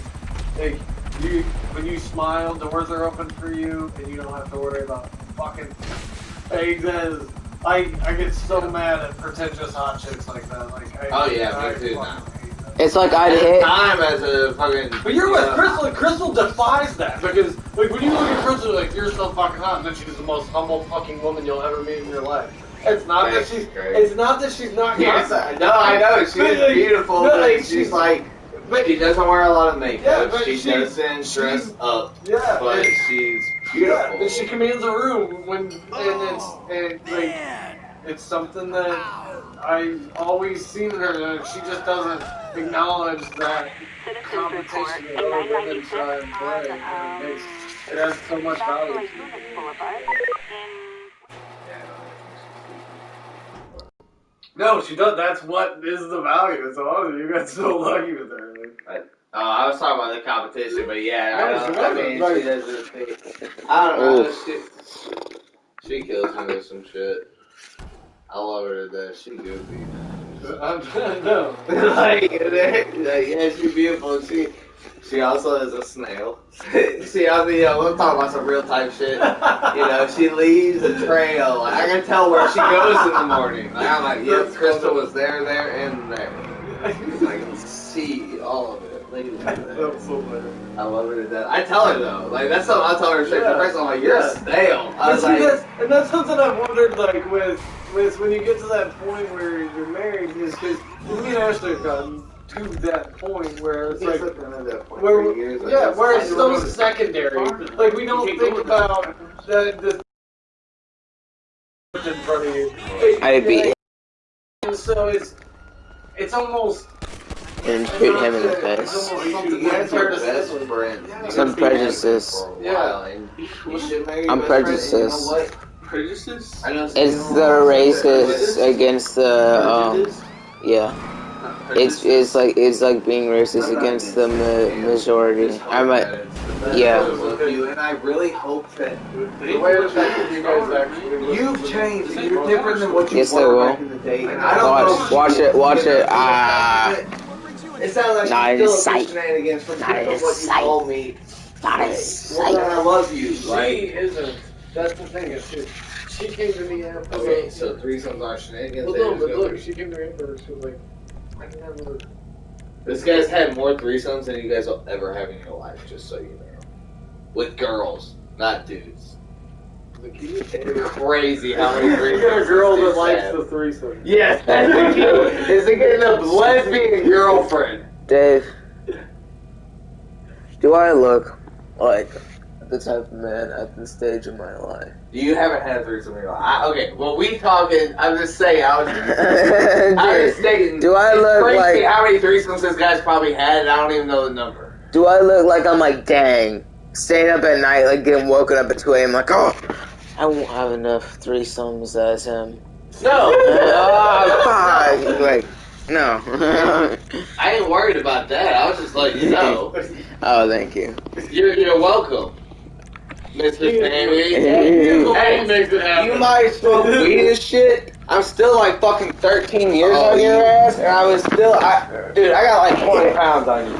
you when you smile, doors are open for you, and you don't have to worry about fucking things. I get so mad at pretentious hot chicks like that. Like, Oh yeah, me too now. It's like I'd hit. Time as a fucking. But you're with Crystal. And Crystal defies that because, like, when you look at Crystal, you're like, you're so fucking hot, and then she's the most humble fucking woman you'll ever meet in your life. It's not that she's. It's not that she's not. Yes, no, I know she's beautiful, but, but like, she's like. She doesn't wear a lot of makeup. Yeah, but she doesn't dress up. Yeah, but she's beautiful. Yeah, and she commands a room when, it's something that I've always seen in her. That she just doesn't acknowledge that competition that other women try and play. It has so much value. No, she does. That's what is the value. It's awesome. You got so lucky with her. I was talking about the competition, but yeah, No, she doesn't. I don't know. She kills me with some shit. I love her to death. She goofy. No. like, yeah, she's beautiful. She also is a snail. See, I mean, we're talking about some real type shit. You know, she leaves a trail. Like, I can tell where she goes in the morning. Like, I'm like, yep, Crystal was there, and there. I can see all of it. Look at that. That's so funny. I love her to death. I tell her though, like that's something I tell her straight to the face. I'm like, you're stale. I was like, that's something I've wondered, like with when you get to that point where you're married, is because me and Ashley have gotten to that point where it's like, where it's so secondary. Like we don't think about the in front of you. I beat And so it's almost. and put him in the face. you guys are best friends. Some prejudice. I'm prejudiced. Prejudice? It's the racist against the yeah. It's like being racist against the majority. I'm like, yeah. And I really hope that the way it affected you guys actually. You've changed. You're different than what you were back in the day. And I don't Watch it. It sounds like Not she's still in a sight. shenanigans from Not in what you sight. told me. Not in Well, sight. then I love you. She Like, isn't. That's the thing. She came to me after. okay, so threesomes are shenanigans. Well, no, but look, she came to me after. She was like, I can never. This guy's had more threesomes than you guys will ever have in your life, just so you know. With girls, not dudes. Crazy how many threesomes. You got a girl that dudes likes have. the threesome. Yes, that's the key. Is to get a lesbian girlfriend. Dave, do I look like the type of man at this stage of my life? You haven't had a threesome in your life. Okay, well, we talking. I'm just saying. I was stating. Do I it's look crazy like? how many threesomes this guy's probably had, and I don't even know the number. Do I look like I'm like, dang, staying up at night, like getting woken up at 2 a.m. like, oh, I won't have enough threesomes as him. No. Oh, fuck. Like, no. I ain't worried about that. I was just like, no. Oh, thank you. You're welcome, Mr. Sammy. Hey, makes it happen. You might smoke weed and shit. I'm still like fucking 13 years on your ass, and I was still, dude, I got like 20 pounds on you,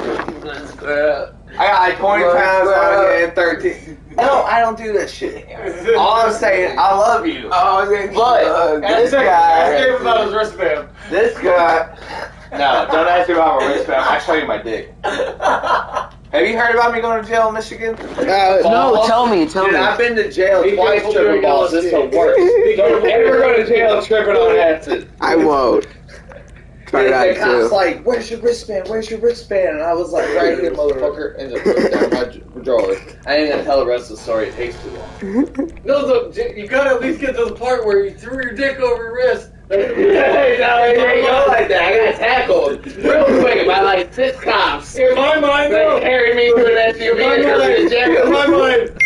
dude. I got like 20 pounds on you and 13. I don't do that shit. All I'm saying, I love you. But this guy, about his wristband. this guy. No, don't ask me about my wristband. I'll show you my dick. Have you heard about me going to jail in Michigan? No, tell me. Dude, I've been to jail Be twice careful tripping doing balls. LSD. It's the worst. Don't ever go to jail tripping on acid. I won't. Try Dude, not the cop's to. like, where's your wristband? Where's your wristband? And I was like, right here, motherfucker. And just put it down my drawer. I ain't gonna tell the rest of the story. It takes too long. No, you gotta at least get to the part where you threw your dick over your wrist. Hey, no, it ain't go like that. I got tackled real quick by like 6 cops. In my mind, They though. carried me to an SUV and took me to jail. In my mind,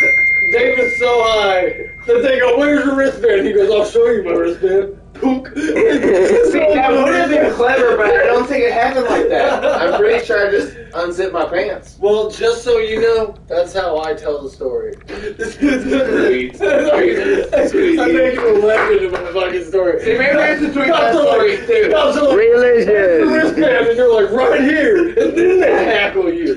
Dave is so high that they go, "Where's your wristband?" He goes, "I'll show you my wristband." Pook. See, that would have been clever, but I don't think it happened like that. I'm pretty sure I just unzipped my pants. Well, just so you know, that's how I tell the story. Sweet. I make you a legend in my fucking story. See, maybe I should tweet that story too. Religion. Wristband, and you're like, right here, and then they tackle you.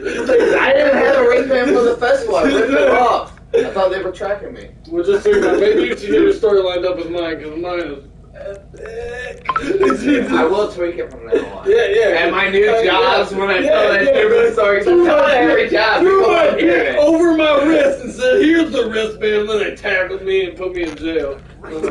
I didn't have a wristband for the festival. I ripped it off. I thought they were tracking me. Well, just so you know, maybe you should get your story lined up with mine, because mine is epic. I will tweak it from now on. Yeah. And my new jobs, when I tell that stupid story, Threw tell my every job. Threw people my on the dick internet. over my wrist and said, "Here's the wristband," and then they tackled me and put me in jail. And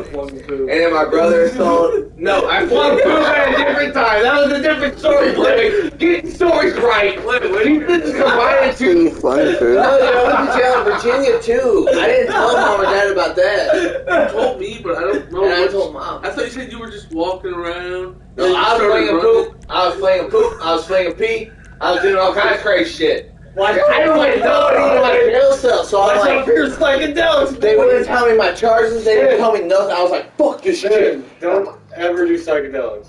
then my brother told, no, I flung food at a different time. That was a different story, Larry. Get stories right. Keep this combined You to. fun food. No, I went to jail in Virginia too. I didn't tell mom and dad about that. You told me, but I don't know. And I what- told mom. I thought you said you were just walking around. No, You I was started flinging running. poop. I was flinging poop. I was flinging pee. I was doing all kinds of crazy shit. I didn't want to know it in my jail cell, so I'm Watch out like, for your psychedelics. they wouldn't tell me my charges. They didn't tell me nothing. I was like, fuck this shit. Dude, don't ever do psychedelics.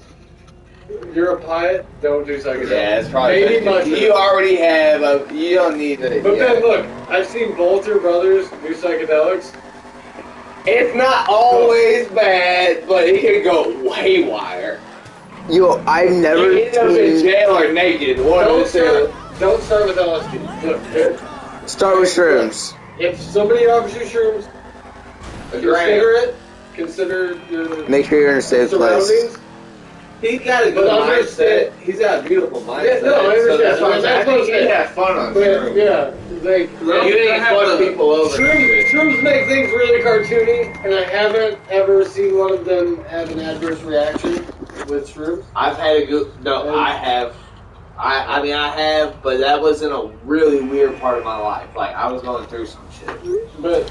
You're a pilot, don't do psychedelics. Yeah, it's probably Maybe good. mushrooms. You already have. You don't need to. But yeah. then look, I've seen both your brothers do psychedelics. It's not always bad, but it can go haywire. Yo, I've never You end up in seen. jail or naked. One of the two. Don't start with LSD. Look, Start with shrooms. if somebody offers you shrooms, A consider gram. it. Consider your Make sure you're in a safe place. surroundings. He's got a But good understand- mindset. He's got a beautiful mindset. Yeah, no, I So understand. that's what I'm saying. I That's what I'm think he'd saying. have fun on But shrooms. yeah, like You didn't fuck people over. Shrooms make things really cartoony, and I haven't ever seen one of them have an adverse reaction with shrooms. I've had a good. No, I have. I mean, I have, but that was in a really weird part of my life. Like, I was going through some shit. But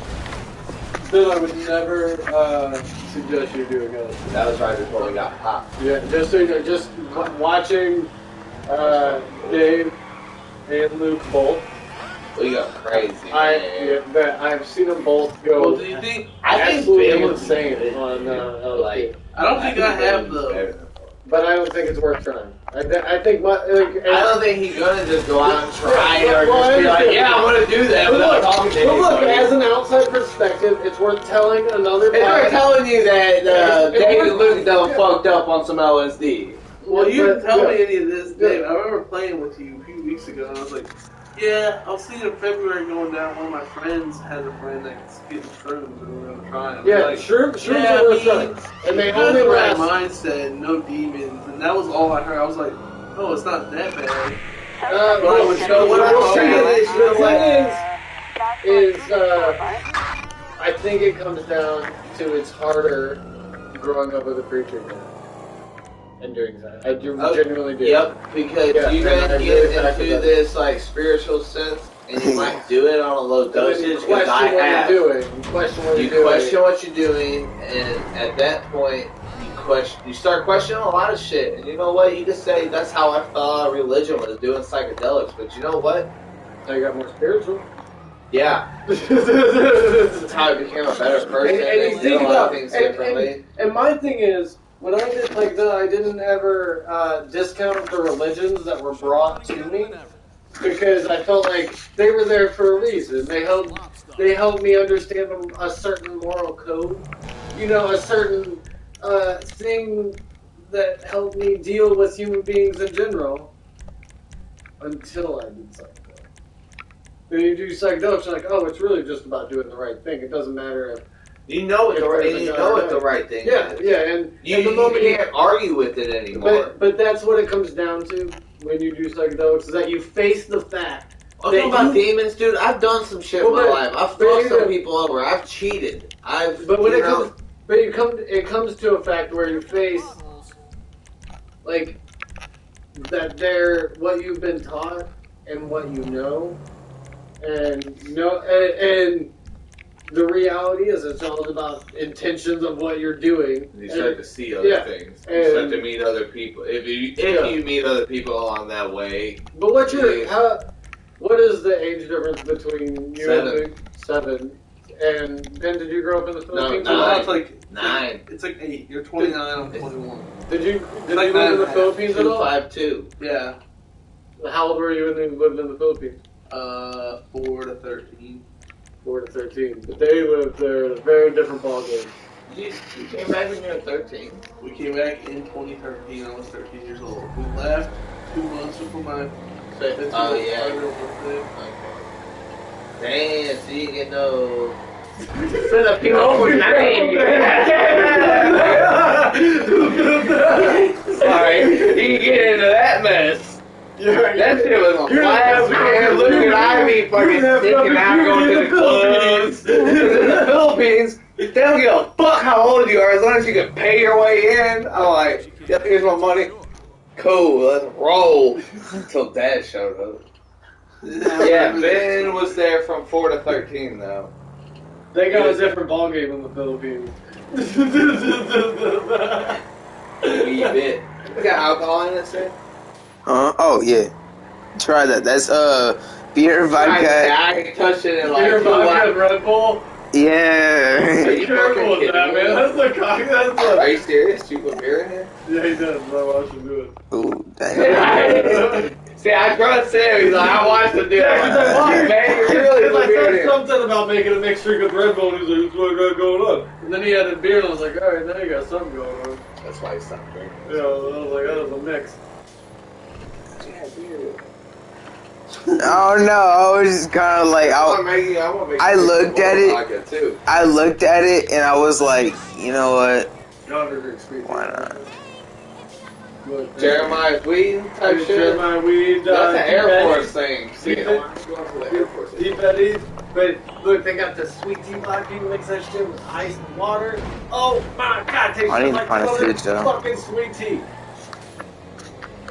still, I would never suggest you do it again. That was right before we got popped. Yeah, just so you know, just watching Dave and Luke both. We got crazy. I've seen them both go. Well, do you think? I think absolutely Ben was insane on LSD. like. I don't think I have the. But I don't think it's worth trying. I think my. I don't think he's gonna just go out and try it or Well, just be I like, understand. yeah, I'm gonna do that But without look, talking to but look, anybody. as an outside perspective, it's worth telling another It's pilot. not telling you that It's David worth- Luke done fucked up on some LSD. Well, you didn't But, tell yeah. me any of this, Dave. I remember playing with you a few weeks ago, and I was like, "Yeah, I'll see you in February going down. One of my friends has a friend that's getting shrooms, and we're gonna try them." Yeah, like, shrooms yeah, are worth I trying. mean, And they that's only the right last. mindset, no demons, and that was all I heard. I was like, Oh, it's not that bad. What I will say is, I think it comes down to it's harder growing up with a preacher and doing that. I genuinely do. Yep, because you gotta get into this like spiritual sense, and you might do it on a low dosage. Because I have. You question what you're doing, and at that point, you start questioning a lot of shit. And you know what? You just say that's how I thought religion was, doing psychedelics. But you know what? Now you got more spiritual. Yeah. That's how I became a better person. And you think a lot about of things differently. And my thing is, when I did like that, I didn't ever discount the religions that were brought to me, because I felt like they were there for a reason. They helped me understand a certain moral code, a certain thing that helped me deal with human beings in general. Until I did psychedelics. When you do psychedelics, you're like, oh, it's really just about doing the right thing. It doesn't matter if you know what the right thing is. Yeah, and the moment you can't argue with it anymore. But that's what it comes down to when you do psychedelics, is that you face the fact. I'm talking about demons, dude. I've done some shit in my life. I've fucked some people over. I've cheated. It comes to a fact where you face like that they're what you've been taught and what you know, and the reality is it's all about intentions of what you're doing. And you start to see other things. You start to meet other people. If you meet other people along that way. But what is the age difference between you and me? 7. And Ben, did you grow up in the Philippines? No, it's like 9. It's like 8. You're 29. I'm 21. Did you live in the Philippines at all? 5'2". Yeah. How old were you when you lived in the Philippines? 4 to 13. 4 to 13. But they lived there. A very different ballgame. You came back when you were 13. We came back in 2013. I was 13 years old. We left 2 months before my birthday. Damn, so you get no Filipino for 9. Sorry, you get into that mess. That shit was a blast, man. Look at Ivy fucking sticking out, going to the clubs. In the Philippines, they don't give a fuck how old you are as long as you can pay your way in. I'm like, yep, here's my money. Cool, let's roll. Until Dad showed up. Yeah, Ben was there from 4 to 13, though. They got a different ballgame in the Philippines. Wee bit. You got alcohol in it, sir? Oh yeah. Try that. That's beer, vodka. I touched it in like beer, vodka, and Red Bull. Yeah. Be careful with that, man. That's the cock. Are you serious? You put beer in here? Yeah, he does. I watched him do it. Ooh, damn. See, I trust him. He's like, I watched him do it. Yeah, he's like, why, man? You really put beer in said here. something about making a mixed drink with Red Bull, and he's like, that's what I got going on. And then he had a beer, and I was like, alright, now you got something going on. That's why he stopped drinking. Yeah, I was like, that was a mix. Oh no, I was just kind of like, I looked at it. I looked at it and I was like, you know what? Why not? Jeremiah's weed type shit. Jeremiah weed. That's an Air Force thing. But look, they got the sweet tea vodka. You mix that shit with ice and water. Oh my god, tastes I need to like find a fridge, though. fucking sweet tea.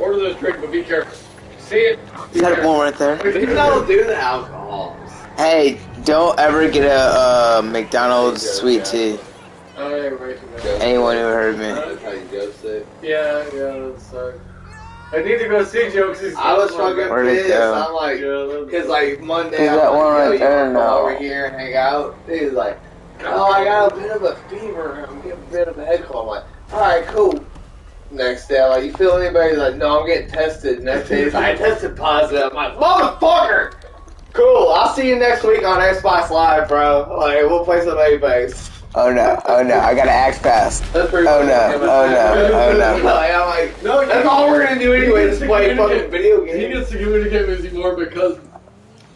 Order this drink, but be careful. See it? You got one right there. They don't do the alcohol. Hey, don't ever get a McDonald's sweet tea. Anyone who heard me. That's how you go sick. Yeah, that's sorry. I need to go see Joe because I was fucking pissed. I'm like, because like Monday, I'm like, yo, you come over here and hang out. He's like, oh, I got a bit of a fever. I'm getting a bit of a head cold. I'm like, alright, cool. Next day, I'm like, you feel anybody? He's like, no, I'm getting tested. Next day, he's like, I tested positive. I'm like, motherfucker! Cool, I'll see you next week on Xbox Live, bro. Like, we'll play some Apex. Oh no, I gotta act fast. That's pretty Oh no. Like, I'm like, no, that's all we're gonna do anyway, is play fucking video games. He gets to communicate with you more because of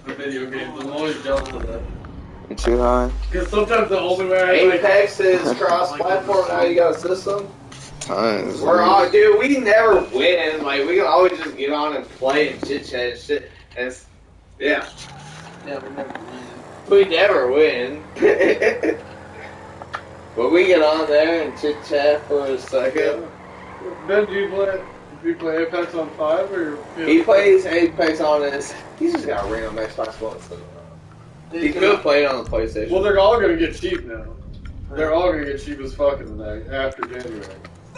the video games. I'm always jealous of that. You too high? Because sometimes the only way I Apex is cross-platform, now you got a system? times. We're all, dude, we never win. Like, we can always just get on and play and chit chat and shit. And yeah. Yeah, we never win. We never win. But we get on there and chit chat for a second. Ben, do you play Apex on 5 or? He plays Apex on his. He's just got a ring on Xbox One. So he could play it on the PlayStation. Well, they're all gonna get cheap now. They're all gonna get cheap as fuck in the night after January.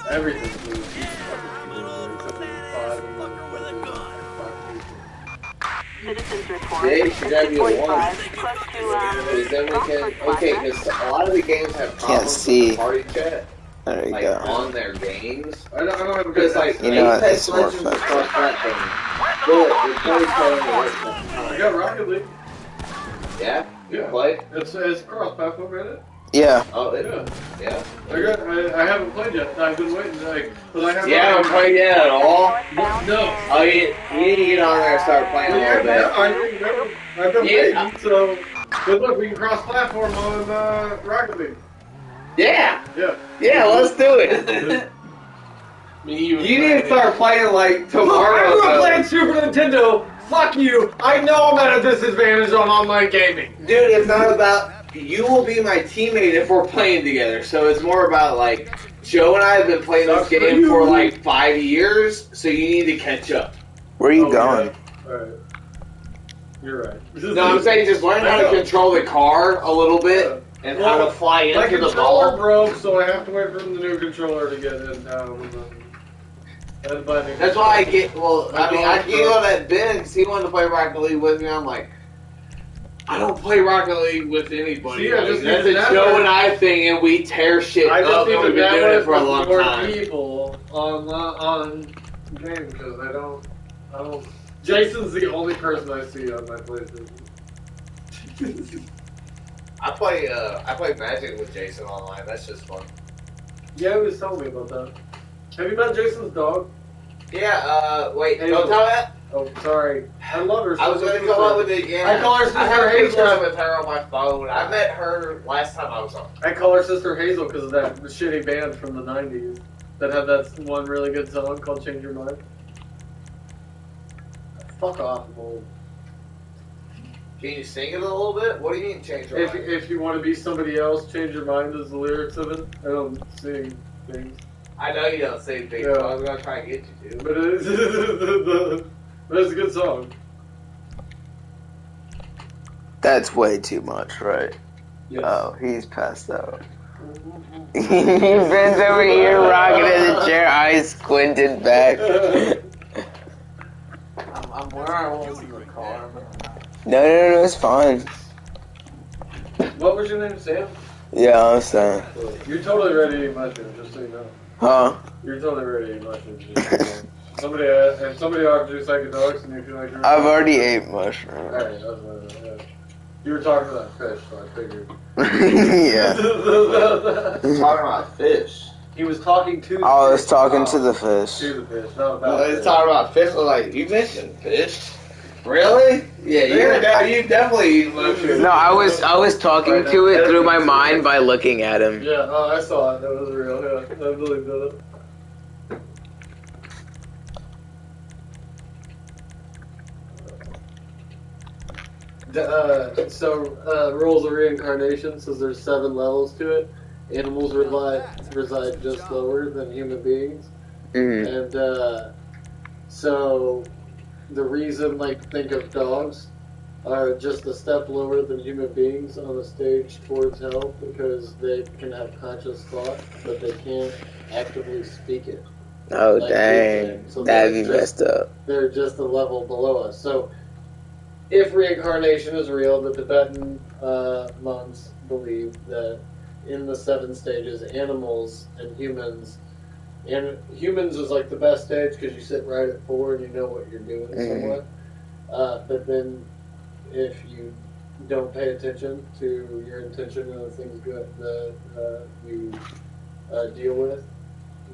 Everything's gonna get cheap as fucking January, except for 5 and then Citizens report. Yeah, you should have your 45 one. close to Because then we can. Okay, because a lot of the games have problems see. with the party chat. There you Like go. on their games. I don't have a good Because like You know what, Apex it's more Legends fun. is cross-platform. Good. It's playing I got Rocket League. Yeah. You Yeah. play? It's cross-platform, isn't it? Yeah. Oh, Yeah. yeah. I haven't played yet. I've been waiting, but I haven't. You haven't played yet at all? No. Oh, you need to get on there and start playing a little bit. I've been Yeah. waiting. So, but look, we can cross-platform on Rocket League. Yeah. Yeah. Yeah, let's do it. You need to start playing like tomorrow. I grew up though. playing Super Nintendo. Fuck you. I know I'm at a disadvantage on online gaming. Dude, it's not about. You will be my teammate if we're playing together. So it's more about like Joe and I have been playing this Sucks for game you. for like 5 years, so you need to catch up. Where are you Oh, going? yeah. Alright. You're right. No, I'm saying just learn how to control the car a little bit and how to fly My into the controller ball. broke, so I have to wait for the new controller to get in town. And buy new That's why I controller. get. Well, I mean, I gave on that Ben because he wanted to play Rocket League with me. I'm like, I don't play Rocket League with anybody. See, I Like, just that's need a to Joe network. and I thing, and we tear shit I just up. need And to we've been doing it network for a with long more time. people on game because I don't. Jason's the only person I see on my PlayStation. I play Magic with Jason online. That's just fun. Yeah, he was telling me about that. Have you met Jason's dog? Yeah. Wait. Hey, Don't tell that. Oh, sorry. I love her. I was going to come up with it. Yeah. I call her Sister I have pictures Hazel. with her on my phone. I met her last time I was on. I call her Sister Hazel because of that shitty band from the 90s that had that one really good song called Change Your Mind. Fuck off, I'm old. Can you sing it a little bit? What do you mean change your mind? If you want to be somebody else, change your mind is the lyrics of it. I don't sing things. I know you don't sing things, Yeah. but I was going to try and get you to. But it is, but it's a good song. That's way too much, right? Yes. Oh, he's passed out. He bends over here, rocking in the chair, eyes squinted back. I'm where I was in the car. No, it's fine. What was your name, Sam? Yeah, I'm saying. You're totally ready to eat mushrooms, just so you know. Huh? You're totally ready to eat mushrooms. Just so you know. If somebody offers you psychedelics and you feel like you're... I've already ate mushrooms. Alright, that's what I know, yeah. You were talking about fish, so I figured. Yeah. Talking about fish. He was talking to the I was fish. talking to the fish. To the fish, not about He's fish. talking about fish. I was like, you mentioned fish? Really? Yeah, you definitely eat mushrooms. No, I was talking to it through my mind by looking at him. Yeah, oh, I saw it. That was real. Yeah, I believe that. Rules of reincarnation says there's 7 levels to it. Animals reside just lower than human beings. Mm-hmm. And so the reason, like, think of dogs are just a step lower than human beings on the stage towards hell because they can have conscious thought, but they can't actively speak it. Oh, Like dang. so That'd be they're messed up. They're just a level below us. So if reincarnation is real, the Tibetan monks believe that in the 7 stages, animals and humans is like the best stage because you sit right at 4 and you know what you're doing somewhat. But then if you don't pay attention to your intention and the things that you deal with,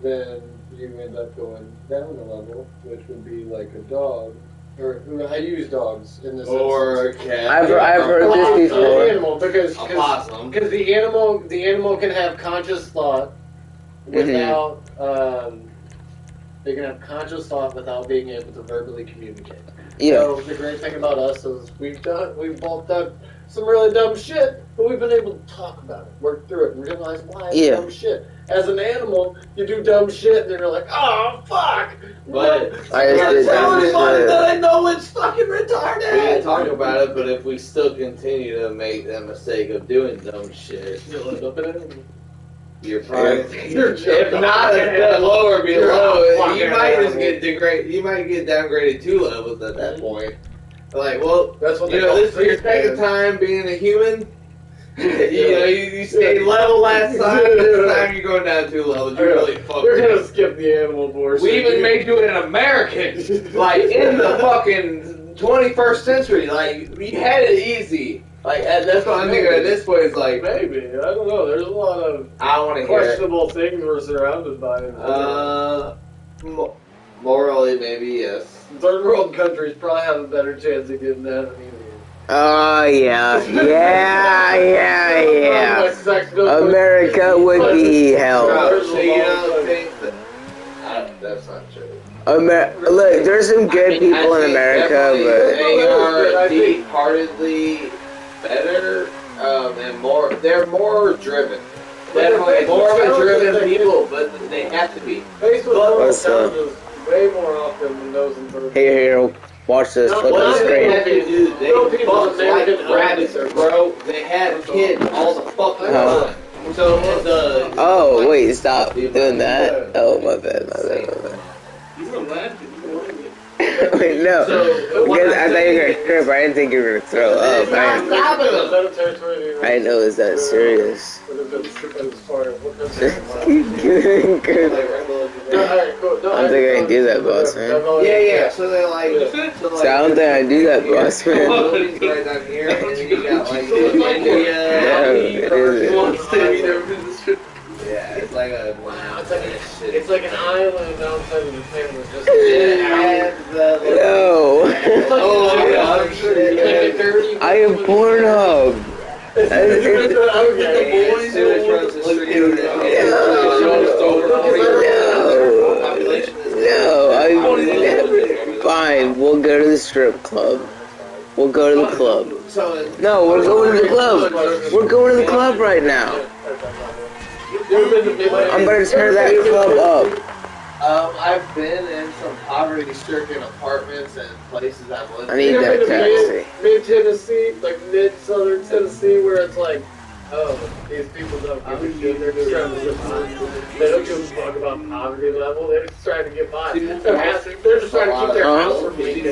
then you end up going down a level, which would be like a dog. Or I use dogs in this Or a instance. cat. I've heard this before. An animal because A possum. the animal can have conscious thought, without they can have conscious thought without being able to verbally communicate. Yeah. So the great thing about us is we've both done some really dumb shit, but we've been able to talk about it, work through it, and realize why it's dumb shit. As an animal, you do dumb shit, and you're like, oh fuck! But I just did dumb shit. that I know it's fucking retarded. We didn't talk about it, but if we still continue to make that mistake of doing dumb shit, You'll end up in it. you're probably If not a step lower below, you might just get degraded. You might get downgraded 2 levels at that point. Like, well, That's what you they know, call this is your second man. time being a human. You stayed level last time. This time you're going down 2 levels. You're really fucked. You're gonna skip the animal portion. We even made you an American, like in the fucking 21st century. Like you had it easy. Like that's what I'm thinking. At this point, it's like Maybe. I don't know. There's a lot of I don't want to hear it. questionable things we're surrounded by. Morally, maybe yes. Third world countries probably have a better chance of getting that than even. Oh, yeah. America would be hell. So you don't think that that's not true. Look, there's some good people in America, They but are deep-heartedly better and more. They're more driven. Definitely more of a driven people, but they have to be. Faced with moral What's up? challenges way more often than those in third. here, watch this. Flip What the do they have screen. to do? They fuck like rabbits, bro. They have kids all the fucking time. So the Oh, wait, stop doing that. Oh, my bad. Wait, no. Because I thought you were going to trip. I didn't think you were going to throw up. I didn't know it was that serious. I don't think I can do that, boss man. yeah. So they like. So I don't think I can do that, boss man. Right down here, and then you got like India. Yeah, it's like a wow. It's like an island outside of the family. Just No. I am Pornhub. No, fine, we'll go to the strip club. We'll go to the club. No, we're going to the club. We're going to the club right now. I'm going to turn that club up. I've been in some poverty-stricken apartments and places I've lived. I need that taxi. Mid-Tennessee, like mid-southern Tennessee, where it's like, oh, these people don't give a shit. They're just trying to get by. They don't give a fuck about poverty level. They're just trying to get by. They're just trying to keep their house from being No.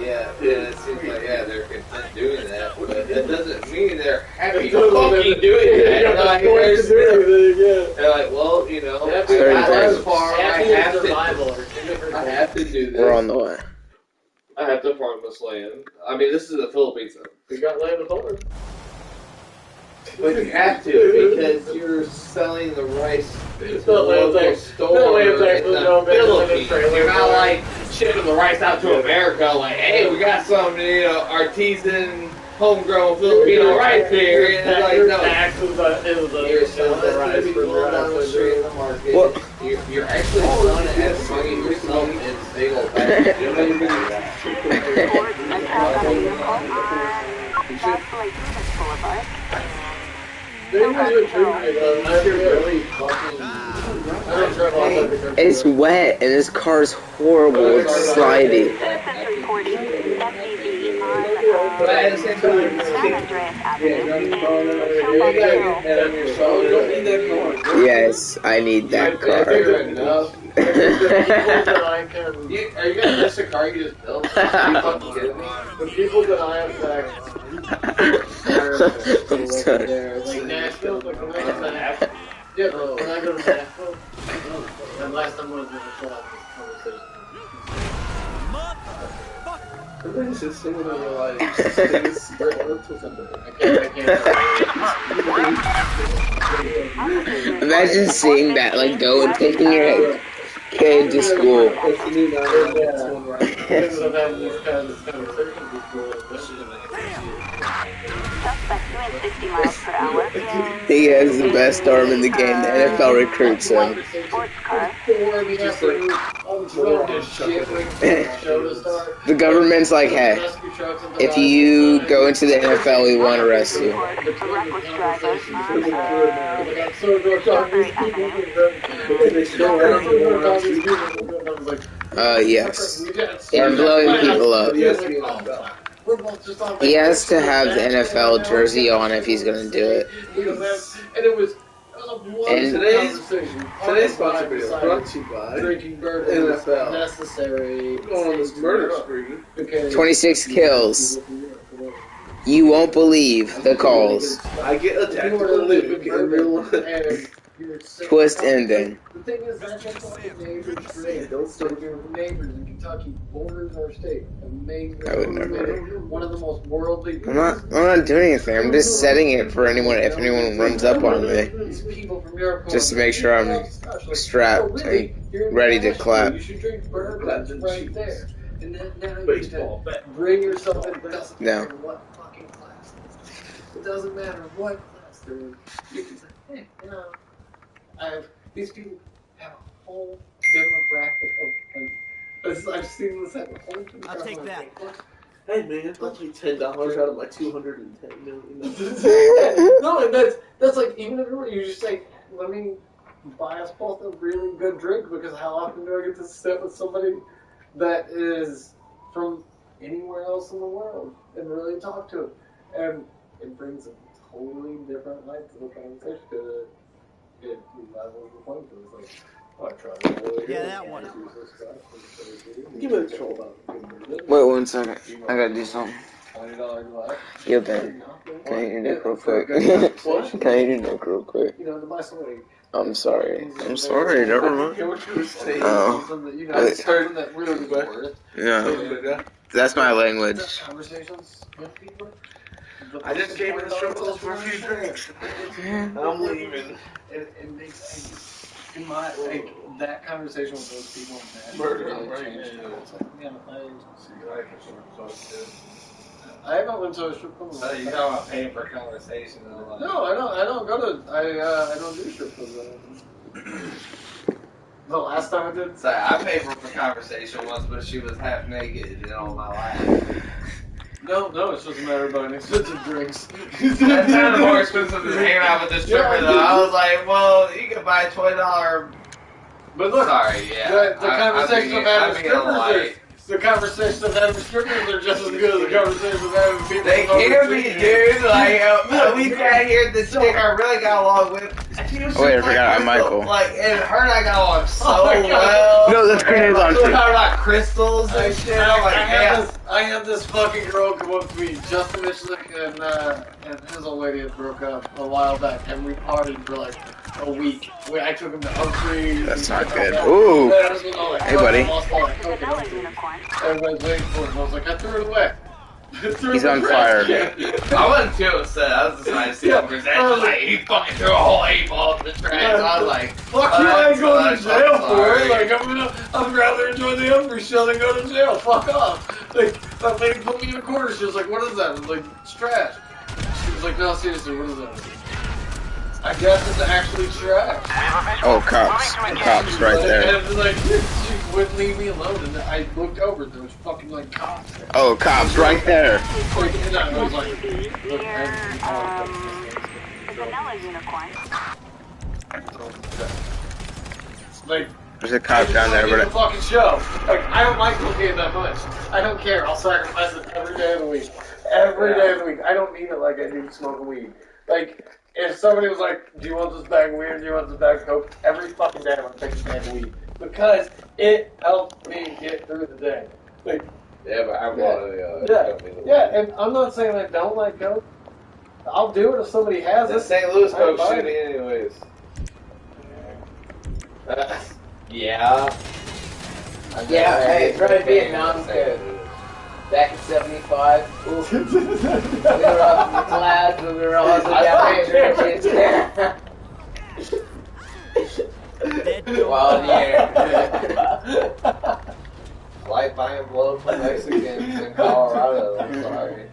Yeah, it seems like they're content doing that, but that doesn't mean they're happy fucking doing that. Like, they're like, well, you know, I got this far, I have to do this. We're on the way. I have to farm this land. I mean, this is the Philippines. We got land to farm. But you have to, because you're selling the rice to the local store in the Philippines. You're not like shipping the rice out to America like, hey, we got some, you know, artisan, homegrown Filipino rice here. And it's like, no. You're selling the rice down the street in the market. What? You're actually selling it as money yourself in big old bags. You don't even do that. It's wet and this car's horrible. It's slidey. Yes, I need that car. Are you gonna miss a car you just built? Are you fucking kidding me? The people that I affect I'm sorry. like Nashville, like when I go to Nashville. Yeah, but when I go to Nashville, and last time I was in the shop, this conversation. Everybody's just singing on your life. Things or something. Imagine seeing that, like, go and taking your kid to school. It's the new 911 one, right? Because of having this kind of conversation before, this is Suspect doing 60 miles per hour. He has the best arm in the game. The NFL recruits him. Sports car. The government's like, hey, if you go into the NFL, we want to arrest you. A reckless driver. Yes. And blowing people up. He has to have the NFL jersey on if he's gonna do it. And today's sponsor video brought to you by NFL. Necessary. Going on this murder spree. 26 kills. You won't believe the calls. I get a tactical nuke in real life. Twist ending. The thing is, that's just like a neighbor's state. Those neighbors in Kentucky borders our state. Amazing. I would never. One of the most worldly. I'm not doing anything. I'm just setting it for anyone if anyone runs up on me. Just to make sure I'm strapped and ready to clap. You should drink bourbon right there. And then now you can bring yourself in. It No. matter what fucking class. It doesn't matter what class they're in. You can say, hey, you know. These people have a whole demographic of I've seen this happen. I'll take that. Hey man, I'll take $10 out of my $210 million. No, and that's like, even if you just say, let me buy us both a really good drink, because how often do I get to sit with somebody that is from anywhere else in the world and really talk to them? And it brings a totally different light to the conversation. It levels the point to it's like, oh, I tried it really Yeah, good. that one. Give it a control about Wait 1 second. I gotta do something. $20 glass. Yo, Ben. Can I eat your dick real quick? Can I eat your dick real quick? You know, to buy somebody. I'm sorry. I'm sorry. Never mind. Oh. Something that really worth it. Yeah. That's my language. Conversations with people. I just gave her the strip clubs for a few drinks. I'm leaving. It makes in my like that conversation with those people Murder, really right, changed. yeah. It's like, man, I haven't went to a strip club. You talking about paying for conversation? No, I don't go to. I don't do strip clubs. The last time I did. Sorry, I paid for conversation once, but she was half naked and on my lap. No, it's just a matter of buying expensive drinks. That sounded more expensive than hanging out with this stripper, though. I was like, well, you can buy $20. But look, sorry, yeah. The conversation of having strippers. The conversations of having strippers are just as good as the conversations of having people. They can be, dude. Like, we got here the chick I really got along with. Oh, wait, I forgot I'm Michael. Like, and her and I got along so well. No, that's grenades on Talking too. about crystals and shit. I'm like, I had this fucking girl come up to me, Justin Mitchell and his old lady had broke up a while back, and we partied for like a week. I took him to Humphreys. That's not good. Ooh. Hey, buddy. I was waiting for it, and I was like, I threw it away. He's on fire. I wasn't too upset. I was just trying to see him present. Like, he fucking threw a whole 8 ball in the trash. I was like, fuck you, I ain't going to jail for it. Like, I'd rather enjoy the Humphreys show than go to jail. Fuck off. Like, that lady put me in a corner. She was like, what is that? I was like, it's trash. She was like, no, seriously, what is that? I guess it's actually trash. Oh, cops. Cops right there. And like, she wouldn't leave me alone, and I looked over, there was fucking like cops there. Oh, cops right there. Like, and I was like, look, Vanilla unicorn. like, There's a cop down there, the but fucking show. Like, I don't like cocaine that much. I don't care. I'll sacrifice it every day of the week. Every day of the week. I don't need it like I do smoking weed. Like, if somebody was like, do you want this bag of weed or do you want this bag of coke? Every fucking day I'm gonna take a bag of weed. Because it helped me get through the day. Like, yeah, but I'm one of the other. Yeah, and I'm not saying I don't like coke. I'll do it if somebody has it. The St. Louis coke I shitty anyways. Yeah. Yeah, hey, try Vietnam good. Back in 75, we were up in the clouds, we were all down Wild year. Like buying blow from Mexicans in Colorado, I'm sorry.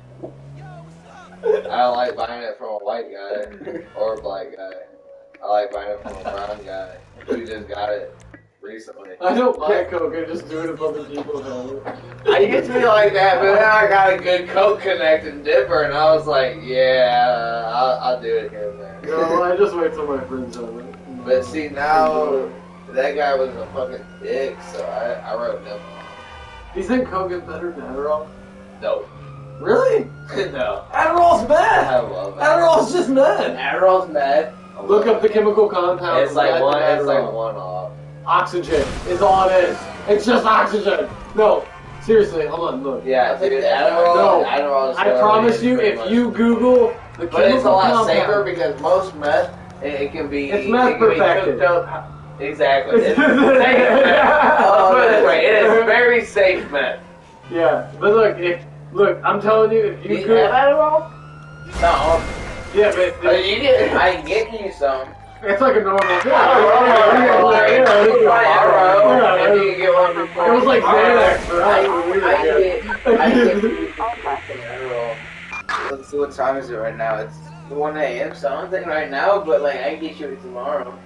I don't like buying it from a white guy or a black guy. I like buying it from a brown guy who just got it recently. I don't buy Coke, I just do it if other people have it. I used to be like that, but then I got a good Coke Connect and Dipper, and I was like, yeah, I'll do it here and there. No, I just wait till my friends have it. But see, now, that guy was a fucking dick, so I wrote him off. Do you think Coke is better than Adderall? No. Really? No. Adderall's bad! I love it. Adderall's just mad! Adderall's mad. Look up the chemical compounds. It's like of one Adderall. off. Oxygen is all it is. It's just oxygen. No, seriously, hold on, look. Yeah, dude, No. Adderall is I promise you, if you Google the chemical But it's a lot compound, safer because most meth, it can be... It's meth perfected. Exactly. It's safe meth. Oh, that's right. It is very safe meth. Yeah, but look, I'm telling you, if Do you you Google... have Adderall? No. Yeah, but I can get you some. it's like a normal thing. If you can get one before. It was like Xanax, I right? get you Adderall. Let's see, what time is it right now? It's 1 a.m., so I don't think right now, but like I can get you tomorrow.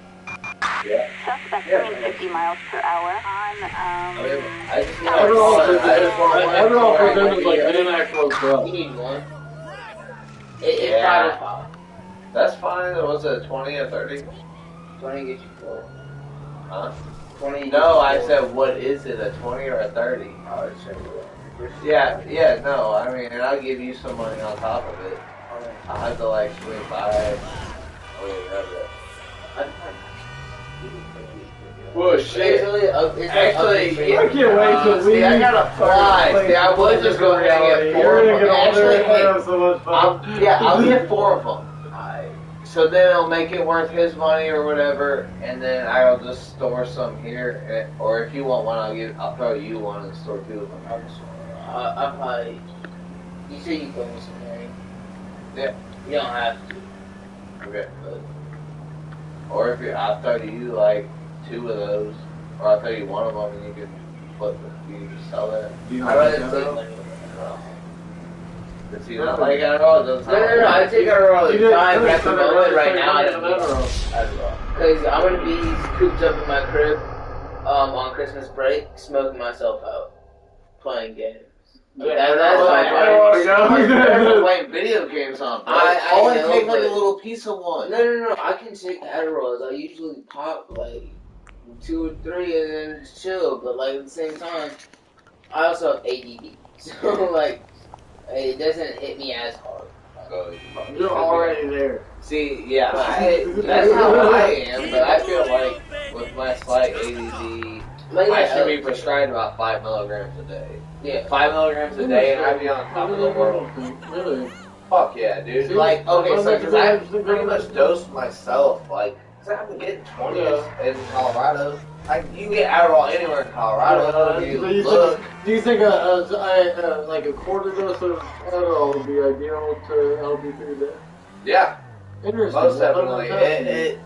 Yeah. Suspect doing 50 miles per hour on, I just Adderall presented like Xanax was drugs. You need one. It's Yeah. 5 That's fine. Was it 20 or 30? 20 get you 4. Huh? 20. No, I said, what is it, a 20 or a 30? Oh, it's Yeah, no, I mean, and I'll give you some money on top of it. I'll have to, like, swing by. Oh, yeah, that's it. Well, shit. Actually, I can't wait till we. see, I gotta fly. See, I would just go ahead and get 4 You're of gonna them. get older and Actually, have so much fun. I'll get 4 of them. So then it'll make it worth his money or whatever, and then I'll just store some here. Or if you want one, I'll throw you one and store 2 of them. I'll probably. You say you put me some money. Yeah. You don't have to. Okay. Or if I'll throw you like 2 of those, or I'll throw you 1 of them and you can flip it. You can just sell that. I'd rather take money. Does he not like Adderall? No, I take Adderall all the time, but at the moment, right now, I don't need Adderall. Adderall. Because I'm going to be cooped up in my crib on Christmas break, smoking myself out, playing games. Yeah, That's my I'm playing video games on. I only know, take like a but- little piece of one. No, I can take Adderalls. I usually pop like 2 or 3 and then just chill, but like at the same time, I also have ADD. So like, it doesn't hit me as hard. You're already there. See, yeah, that's how I am, but I feel like with my slight ADD, Like, I should be prescribed about 5 milligrams a day. Yeah. 5 milligrams a day, and I'd be on top of the world. Really? Fuck yeah, dude. Like, okay, so because I pretty much dosed myself, like, because I've been getting 20s in Colorado. Like, you can get Adderall anywhere in Colorado. If you look. Do you think like a quarter dose of Adderall would be ideal to help you through that? Yeah, Interesting. most definitely.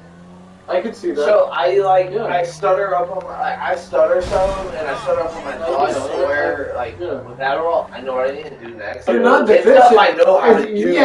I could see that. So I Yeah. I stutter up on my, I stutter some, and I stutter up on my thoughts to where, like, Yeah. with Adderall, I know what I need to do next. You're not It's deficient. stuff I know how to It's- do. yeah.